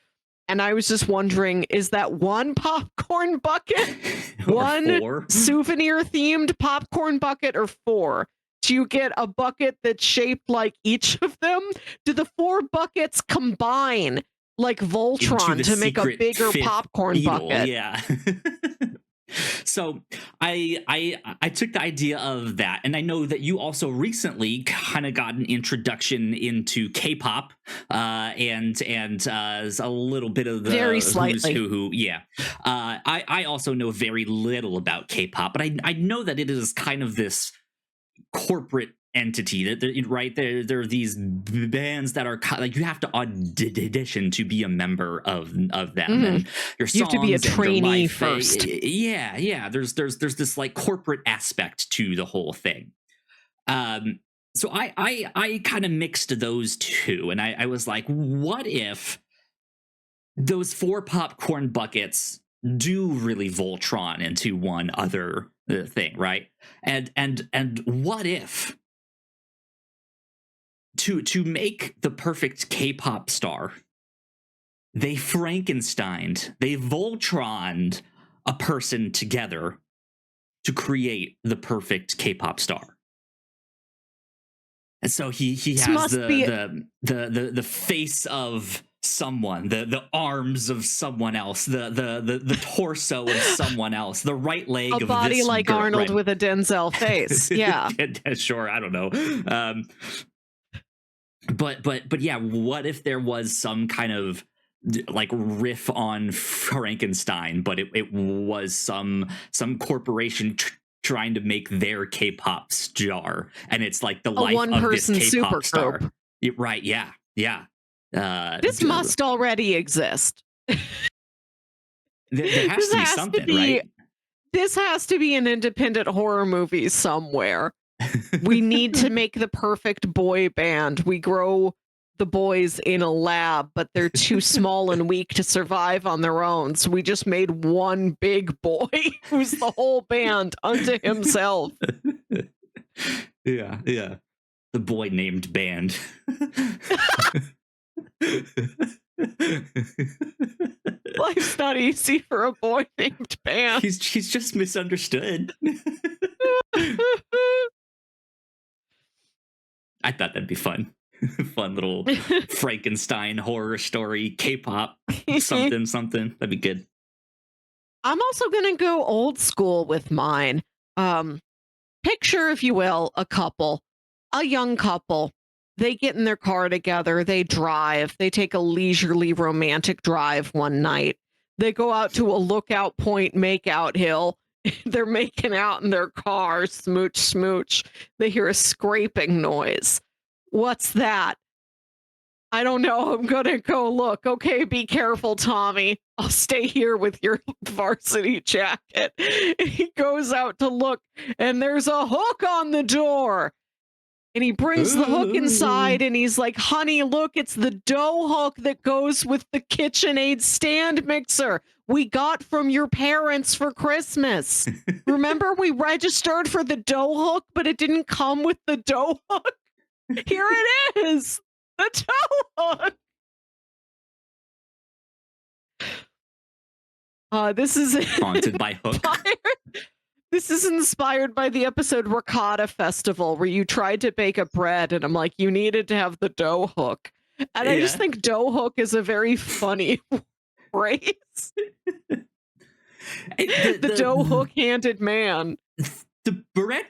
And I was just wondering, is that one popcorn bucket, one souvenir themed popcorn bucket, or 4? Do you get a bucket that's shaped like each of them? Do the 4 buckets combine like Voltron to make a bigger popcorn bucket? Yeah. So I took the idea of that, and I know that you also recently kind of got an introduction into K-pop, and a little bit of the very slightly. Who. Yeah. I also know very little about K-pop, but I know that it is kind of this corporate entity that right there are these bands that are like, you have to audition to be a member of them, and your songs, you have to be a trainee first. Yeah, there's this like corporate aspect to the whole thing. So I kind of mixed those two, and I was like, what if those 4 popcorn buckets do really Voltron into one other thing, right? And what if to make the perfect K-pop star, they Frankensteined, they Voltroned a person together to create the perfect K-pop star. And so he has the face of someone, the arms of someone else, the torso of someone else, the right leg of this body like girl, Arnold with a Denzel face. Yeah. Sure, I don't know. But yeah, what if there was some kind of like riff on Frankenstein, but it was some corporation trying to make their K-pop star, and it's like the life of this K-pop star. Right? Yeah. This must already exist. There has to be something, right? This has to be an independent horror movie somewhere. We need to make the perfect boy band. We grow the boys in a lab, but they're too small and weak to survive on their own. So we just made one big boy who's the whole band unto himself. Yeah. The boy named band. Life's not easy for a boy named band. He's just misunderstood. I thought that'd be fun. Fun little Frankenstein horror story, K-pop, something. That'd be good. I'm also gonna go old school with mine. Picture, if you will, a young couple. They get in their car together, they drive, they take a leisurely romantic drive one night. They go out to a lookout point makeout hill. They're making out in their car, smooch, smooch. They hear a scraping noise. What's that? I don't know. I'm going to go look. Okay, be careful, Tommy. I'll stay here with your varsity jacket. He goes out to look, and there's a hook on the door. And he brings the hook inside, and he's like, honey, look, it's the dough hook that goes with the Kitchenaid stand mixer we got from your parents for Christmas. Remember, we registered for the dough hook, but it didn't come with the dough hook? Here it is, the dough hook. This is haunted by hook. This is inspired by the episode Ricotta Festival, where you tried to bake a bread, and I'm like, you needed to have the dough hook. And I just think dough hook is a very funny phrase. The dough hook-handed man. The bread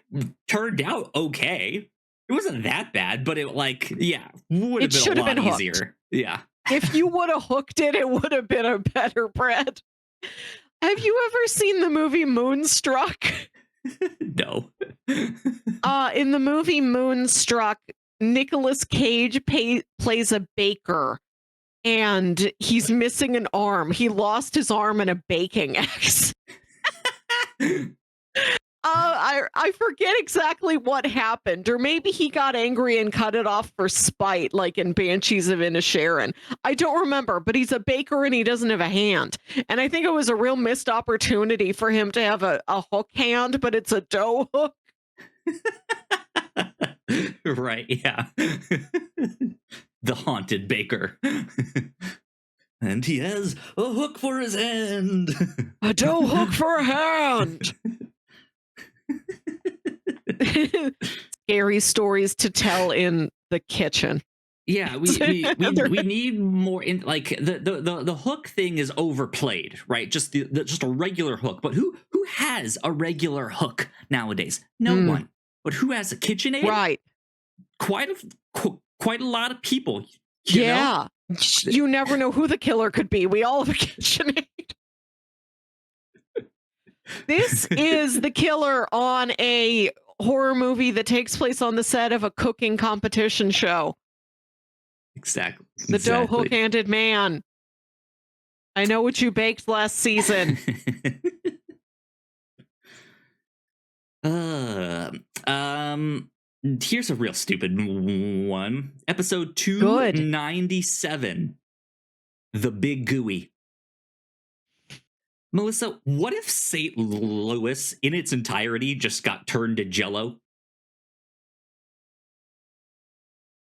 turned out okay. It wasn't that bad, but it would have been a lot easier. Yeah. If you would have hooked it, it would have been a better bread. Have you ever seen the movie Moonstruck? No. In the movie Moonstruck, Nicolas Cage plays a baker, and he's missing an arm. He lost his arm in a baking accident. I I forget exactly what happened, or maybe he got angry and cut it off for spite, like in Banshees of Inisherin. I don't remember, but he's a baker and he doesn't have a hand. And I think it was a real missed opportunity for him to have a hook hand, but it's a dough hook. Right, yeah. The haunted baker. And he has a hook for his hand. A dough hook for a hand. Scary stories to tell in the kitchen. Yeah, we need more in, like, the hook thing is overplayed, right? Just just a regular hook. But who has a regular hook nowadays? No one. But who has a Kitchenaid? Right. Quite a lot of people. Yeah. You never know who the killer could be. We all have a Kitchenaid. This is the killer on a horror movie that takes place on the set of a cooking competition show. Exactly. The dough hook-handed man. I know what you baked last season. Here's a real stupid one. Episode 297. The Big Gooey. Melissa, what if St. Louis in its entirety just got turned to Jell-O?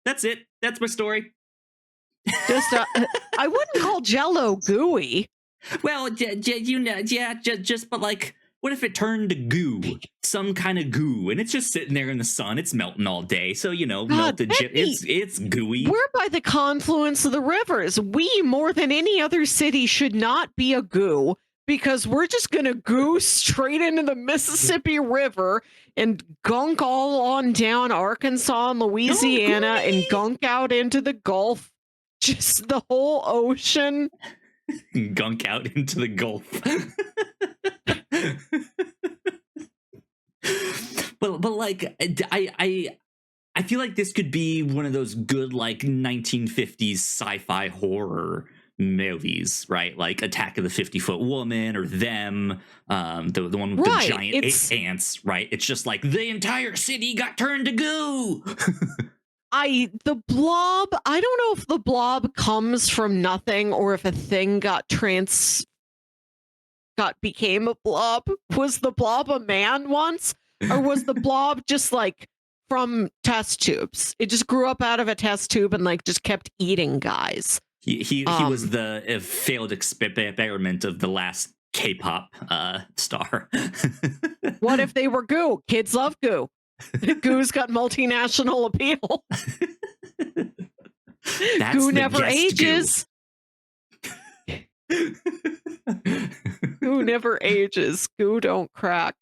That's it. That's my story. Just, I wouldn't call Jell-O gooey. Well, just, but like, what if it turned to goo? Some kind of goo, and it's just sitting there in the sun. It's melting all day, so, you know, melted. It's gooey. We're by the confluence of the rivers. We, more than any other city, should not be a goo, because we're just going to goo straight into the Mississippi River and gunk all on down Arkansas and Louisiana and gunk out into the Gulf. Just the whole ocean. Gunk out into the Gulf. but like, I feel like this could be one of those good, like, 1950s sci-fi horror movies, right? Like Attack of the 50-Foot Woman, or Them, the one with the giant ants, right? It's just like the entire city got turned to goo. The blob, I don't know if the blob comes from nothing or if a thing became a blob. Was the blob a man once? Or was the blob just like from test tubes? It just grew up out of a test tube and like just kept eating guys. He was the failed experiment of the last K-pop star. What if they were goo? Kids love goo. Goo's got multinational appeal. Goo never ages. Goo never ages. Goo don't crack.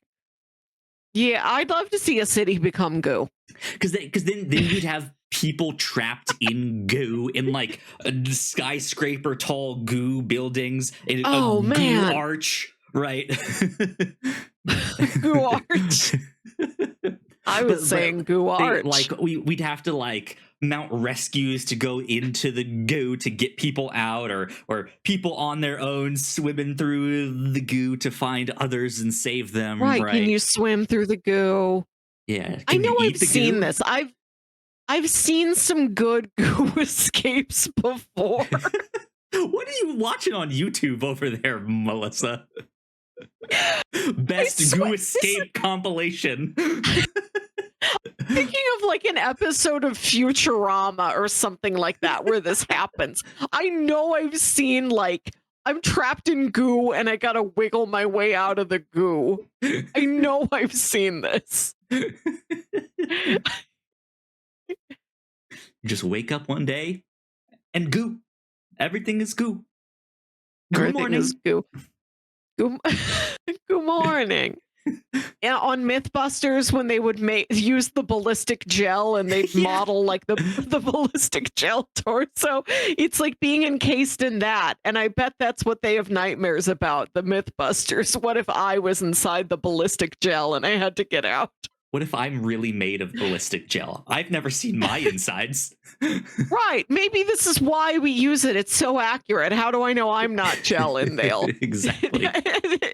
Yeah, I'd love to see a city become goo. Because then you'd have people trapped in goo in like skyscraper tall goo buildings in a goo arch, right? Goo arch. I was saying goo arch. Like we'd have to like mount rescues to go into the goo to get people out, or people on their own swimming through the goo to find others and save them. Right? Can you swim through the goo? Yeah. I know I've seen this. I've seen some good goo escapes before. What are you watching on YouTube over there, Melissa? Best goo escape compilation. Thinking of like an episode of Futurama or something like that where this happens. I know I've seen like I'm trapped in goo and I gotta wiggle my way out of the goo. I know I've seen this. You just wake up one day and goo. Everything is goo. Good morning. Is goo. Good morning. Yeah, on Mythbusters, when they would use the ballistic gel and they'd model like the ballistic gel torso, it's like being encased in that. And I bet that's what they have nightmares about, the Mythbusters. What if I was inside the ballistic gel and I had to get out? What if I'm really made of ballistic gel? I've never seen my insides. Right. Maybe this is why we use it. It's so accurate. How do I know I'm not gel in there? Exactly.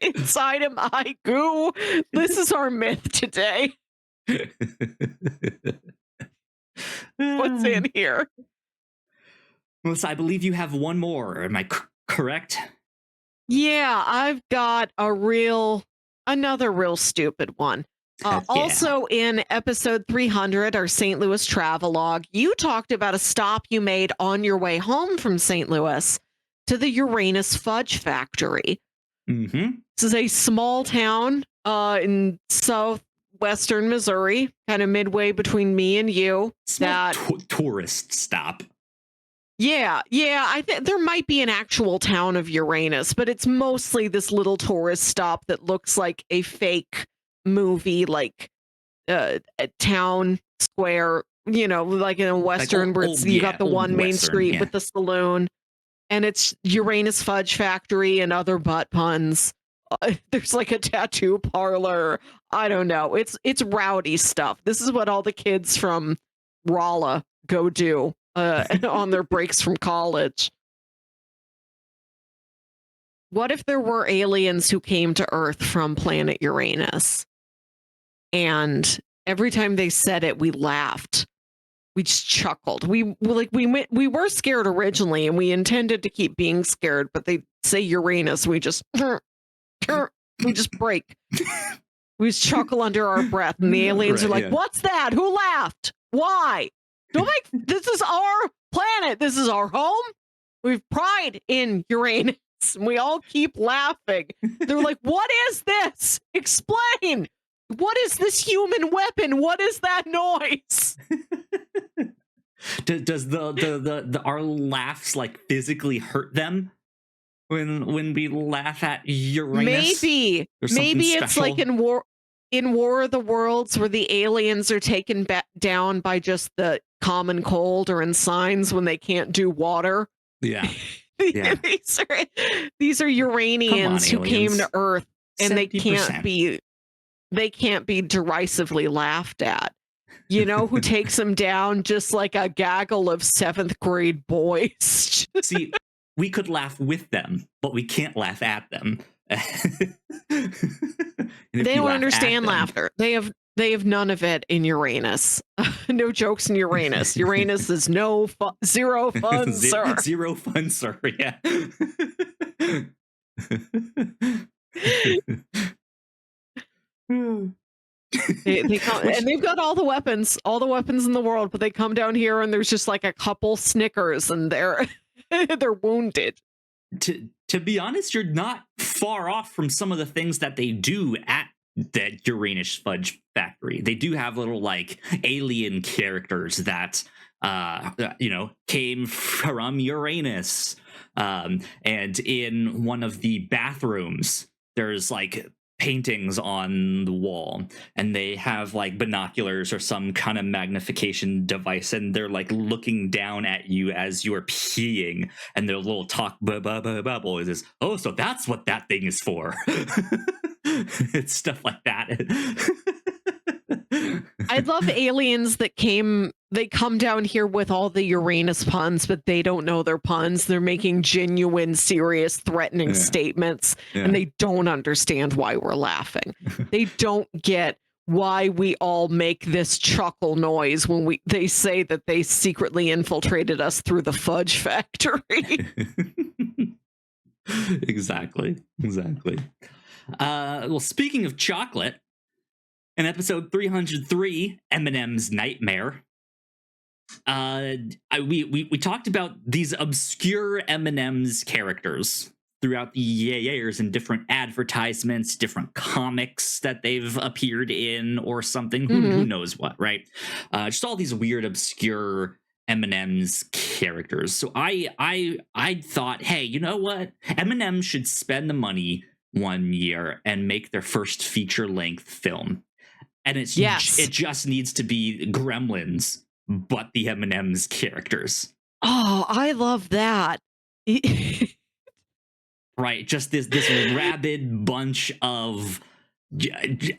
Inside am I goo? This is our myth today. What's in here? Melissa, I believe you have one more. Am I correct? Yeah, I've got another real stupid one. Also in episode 300, our St. Louis travelogue, you talked about a stop you made on your way home from St. Louis to the Uranus Fudge Factory. Mm-hmm. This is a small town in southwestern Missouri, kind of midway between me and you. Small tourist stop. Yeah. I think there might be an actual town of Uranus, but it's mostly this little tourist stop that looks like a fake movie, like a town square, like in a Western where you got the one main street with the saloon, and it's Uranus Fudge Factory and other butt puns. There's like a tattoo parlor. I don't know. It's rowdy stuff. This is what all the kids from Rolla go do on their breaks from college. What if there were aliens who came to Earth from planet Uranus? And every time they said it, we laughed. We just chuckled. We were scared originally, and we intended to keep being scared. But they say Uranus, we just break. We just chuckle under our breath, and the aliens are like, "What's that? Who laughed? Why? This is our planet. This is our home. We've pride in Uranus." And we all keep laughing. They're like, "What is this? Explain. What is this human weapon? What is that noise?" Does our laughs like physically hurt them when we laugh at Uranus? Maybe it's like in War of the Worlds, where the aliens are taken down by just the common cold, or in Signs when they can't do water. Yeah. These are Uranians who came to Earth, and 70%. They can't be derisively laughed at. You know who takes them down? Just like a gaggle of 7th grade boys. See, we could laugh with them, but we can't laugh at them. They don't understand laughter. They have none of it in Uranus. No jokes in Uranus. Uranus is zero fun, sir. Zero fun, sir. Yeah. They come, and they've got all the weapons in the world, but they come down here and there's just like a couple Snickers, and they're wounded. To be honest, you're not far off from some of the things that they do at the Uranus Fudge Factory. They do have little like alien characters that came from Uranus. And in one of the bathrooms, there's like paintings on the wall, and they have like binoculars or some kind of magnification device, and they're like looking down at you as you are peeing, and their little talk bubble is, "Oh, so that's what that thing is for." It's stuff like that. I love aliens that they come down here with all the Uranus puns, but they don't know they're puns. They're making genuine, serious, threatening statements, and they don't understand why we're laughing. They don't get why we all make this chuckle noise when they say that they secretly infiltrated us through the fudge factory. Exactly. Well, speaking of chocolate, in episode 303, M&M's Nightmare, we talked about these obscure M&M's characters throughout the years in different advertisements, different comics that they've appeared in or something. Who knows what, right? Just all these weird, obscure M&M's characters. So I thought, hey, you know what? M&M should spend the money one year and make their first feature-length film. And it just needs to be Gremlins, but the M&M's characters. Oh, I love that. Right, just this rabid bunch of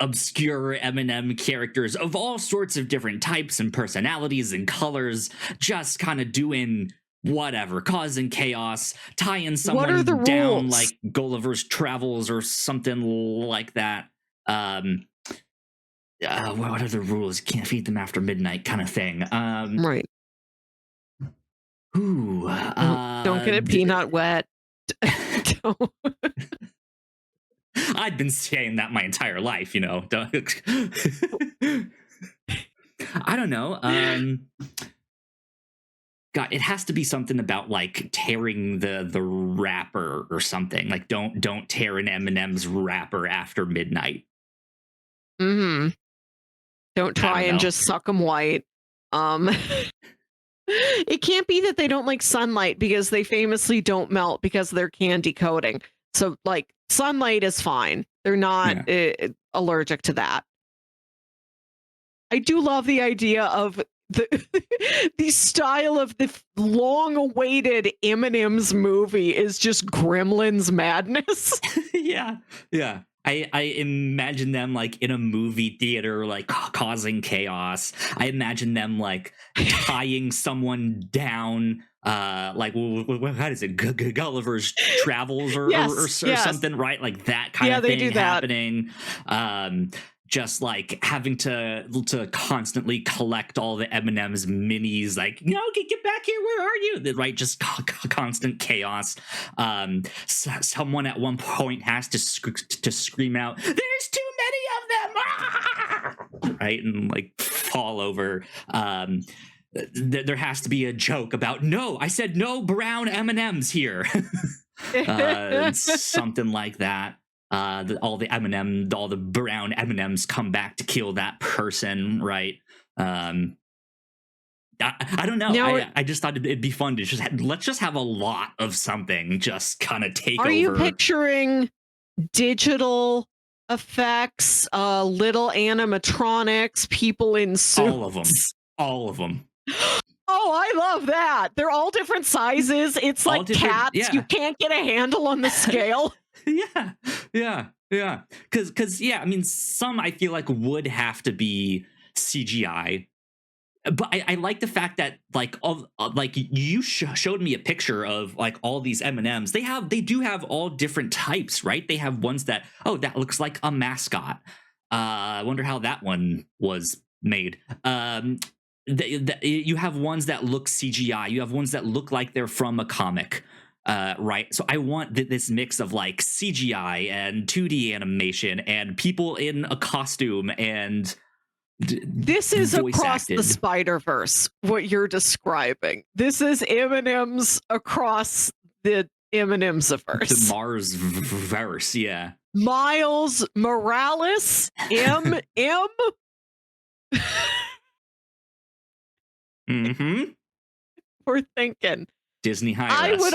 obscure M&M characters of all sorts of different types and personalities and colors, just kind of doing whatever, causing chaos, tying someone down like Gulliver's Travels or something like that. What are the rules? Can't feed them after midnight, kind of thing. Right. Ooh. Don't get a peanut wet. I've been saying that my entire life, you know. I don't know. God, it has to be something about like tearing the wrapper or something. Like don't tear an M&M's wrapper after midnight. Mm-hmm. Don't try and just suck them white. It can't be that they don't like sunlight, because they famously don't melt because of their candy coating. So like sunlight is fine. They're not allergic to that. I do love the idea of the style of the long-awaited M&M's movie is just Gremlins madness. Yeah. I imagine them like in a movie theater, like causing chaos. I imagine them like tying someone down, like what is it, Gulliver's Travels or something, right? Like that kind of thing happening. Just like having to constantly collect all the M&M's minis, like, no, get back here, where are you? Right, just constant chaos. Someone at one point has to scream out, "There's too many of them!" Right, and like fall over. There has to be a joke about, no, I said no brown M&Ms here. Something like that. All the brown M&Ms come back to kill that person, right? I don't know. I just thought it'd be fun to let's just have a lot of something just kind of take over. Are you picturing digital effects, little animatronics, people in suits? All of them. Oh, I love that. They're all different sizes. It's all like cats. Yeah. You can't get a handle on the scale. Yeah. Because I mean, some I feel like would have to be CGI, but I like the fact that like you showed me a picture of like all these M&Ms. They do have all different types, right? They have ones that that looks like a mascot. I wonder how that one was made. You have ones that look CGI. You have ones that look like they're from a comic. Right, so I want this mix of like CGI and 2D animation and people in a costume and this is across the Spider-Verse. What you're describing, this is M&Ms across the M&Ms-verse. The Mars verse, yeah. Miles Morales, M. Mm-hmm. We're thinking Disney hire us.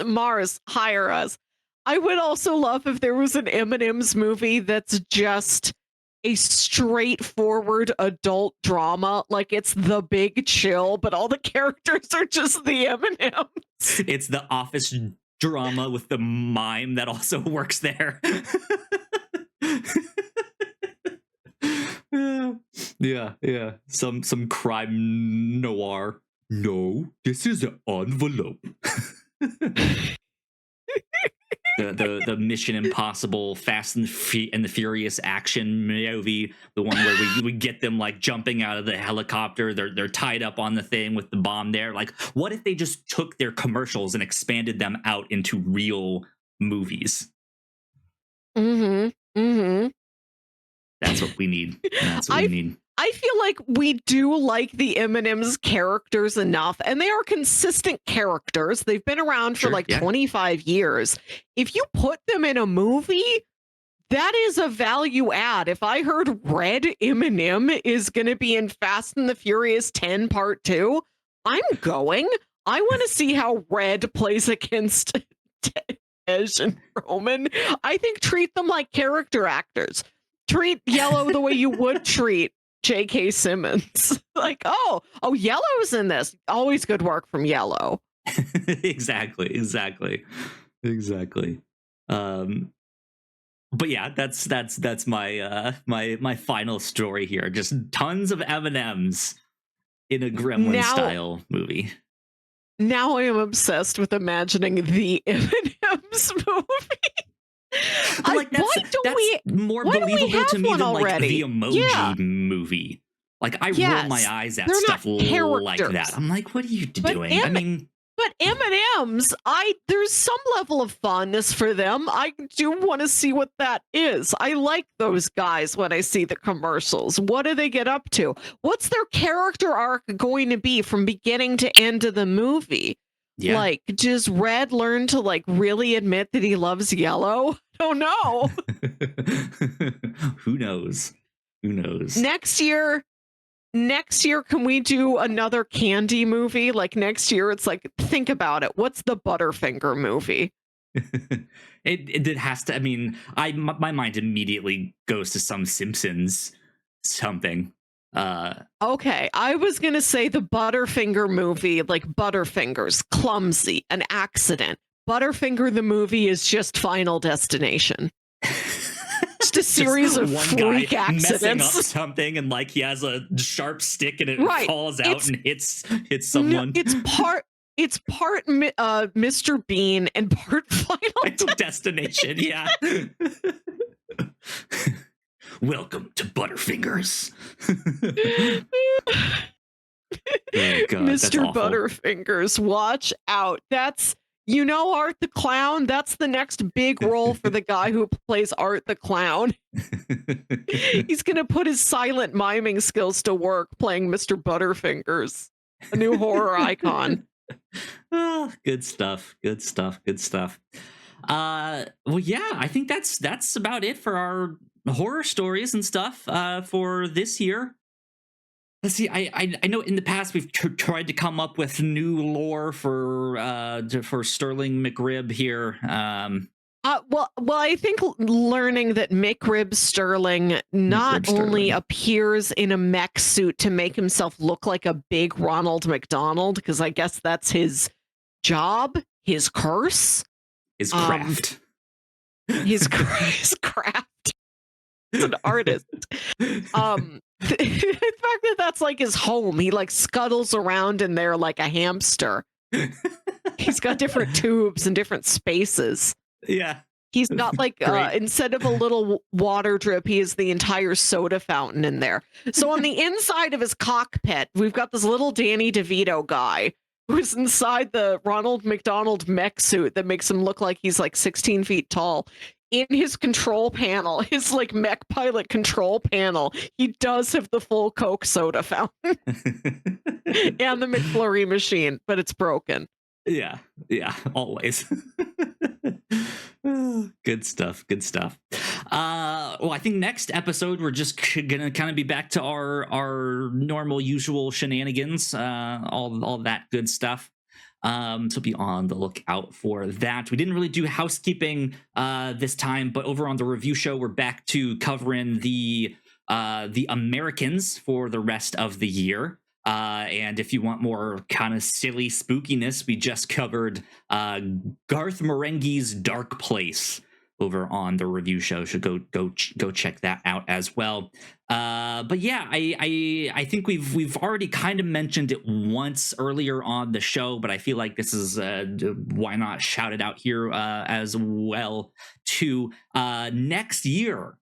Mars, hire us. I would also love if there was an M&M's movie that's just a straightforward adult drama, like it's The Big Chill, but all the characters are just the M&Ms. It's the office drama with the mime that also works there. Yeah. Some crime noir. No, this is an envelope. the Mission Impossible, Fast and the Furious action movie, the one where we get them like jumping out of the helicopter. They're tied up on the thing with the bomb there. Like, what if they just took their commercials and expanded them out into real movies? Mm-hmm. That's what we need. We need. I feel like we do like the M&M's characters enough, and they are consistent characters. They've been around for 25 years. If you put them in a movie, that is a value add. If I heard Red M&M is going to be in Fast and the Furious 10 Part 2, I'm going. I want to see how Red plays against Tej and Roman. I think treat them like character actors. Treat Yellow the way you would treat J.K. Simmons. Like, oh, Yellow's in this. Always good work from Yellow. Exactly. but yeah, that's my my final story here. Just tons of M&Ms in a Gremlin style movie. Now I am obsessed with imagining the M&M's movie. Like that's more believable to me than like the Emoji movie. Like I roll my eyes at stuff like that. I'm like, what are you doing? I mean, but M&Ms, there's some level of fondness for them. I do want to see what that is. I like those guys when I see the commercials. What do they get up to? What's their character arc going to be from beginning to end of the movie? Yeah. Like, does Red learn to like really admit that he loves yellow? Oh no. Who knows? Who knows? Next year, can we do another candy movie? Like next year, it's like, think about it. What's the Butterfinger movie? it has to. I mean, my mind immediately goes to some Simpsons something. Okay, I was gonna say the Butterfinger movie, like Butterfingers, clumsy, an accident. Butterfinger the movie is just Final Destination. Just a series of freak accidents. Messing up something and like he has a sharp stick and it falls out and hits someone. It's part Mr. Bean and part Final Destination. Yeah. Welcome to Butterfingers. Oh, God, Mr. Butterfingers, watch out. That's Art the Clown? That's the next big role for the guy who plays Art the Clown. He's going to put his silent miming skills to work playing Mr. Butterfingers, a new horror icon. Oh, good stuff. Good stuff. Good stuff. Well, yeah, I think that's about it for our horror stories and stuff for this year. Let's see. I know in the past we've tried to come up with new lore for Sterling McRib here. Well, I think learning that McRib Sterling not only appears in a mech suit to make himself look like a big Ronald McDonald, because I guess that's his job, his curse, his craft, his craft. He's an artist. The fact that that's like his home, he like scuttles around in there like a hamster. He's got different tubes and different spaces. Yeah. He's got like instead of a little water drip, he is the entire soda fountain in there. So on the inside of his cockpit, we've got this little Danny DeVito guy who's inside the Ronald McDonald mech suit that makes him look like he's like 16 feet tall. In his control panel, his like mech pilot control panel, he does have the full Coke soda fountain and the McFlurry machine, but it's broken. Yeah, always. Good stuff. Well, I think next episode we're just gonna kind of be back to our normal, usual shenanigans, all that good stuff. So be on the lookout for that. We didn't really do housekeeping this time, but over on the review show, we're back to covering the Americans for the rest of the year. And if you want more kind of silly spookiness, we just covered Garth Marenghi's Dark Place over on the review show. So go check that out as well. But yeah, I think we've already kind of mentioned it once earlier on the show, but I feel like this is why not shout it out here as well too. Next year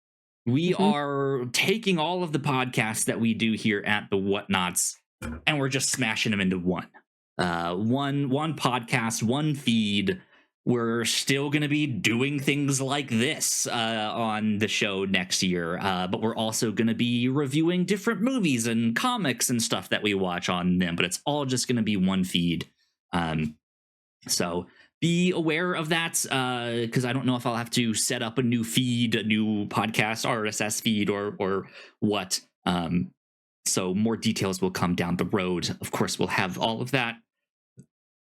we are taking all of the podcasts that we do here at the Whatnauts, and we're just smashing them into one podcast, one feed. We're still going to be doing things like this on the show next year, but we're also going to be reviewing different movies and comics and stuff that we watch on them, but it's all just going to be one feed. So be aware of that, because I don't know if I'll have to set up a new feed, a new podcast RSS feed or what. So more details will come down the road. Of course, we'll have all of that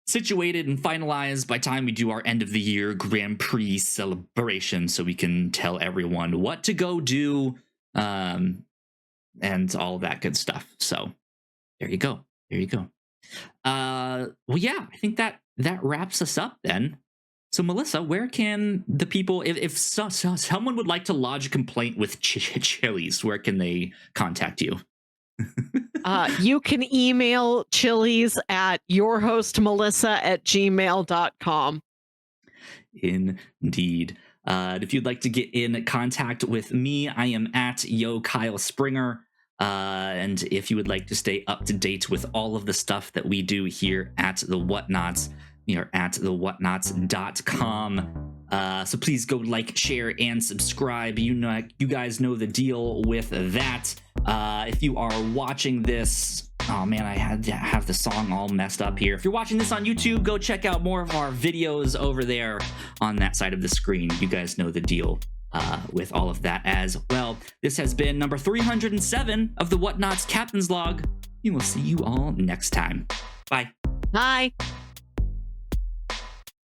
situated and finalized by time we do our end of the year Grand Prix celebration, so we can tell everyone what to go do, and all that good stuff. So there you go. Well, yeah, I think that wraps us up then. So, Melissa, where can the people, if someone would like to lodge a complaint with Chili's, where can they contact you? You can email Chili's at yourhostmelissa@gmail.com. Indeed. If you'd like to get in contact with me, I am at Yo Kyle Springer. And if you would like to stay up to date with all of the stuff that we do here at the Whatnauts, we are at thewhatnauts.com. So please go like, share, and subscribe. You guys know the deal with that. If you are watching this, oh man, I had to have the song all messed up here. If you're watching this on YouTube, go check out more of our videos over there on that side of the screen. You guys know the deal with all of that as well. This has been number 307 of the Whatnauts Captain's Log. We will see you all next time. Bye. Bye.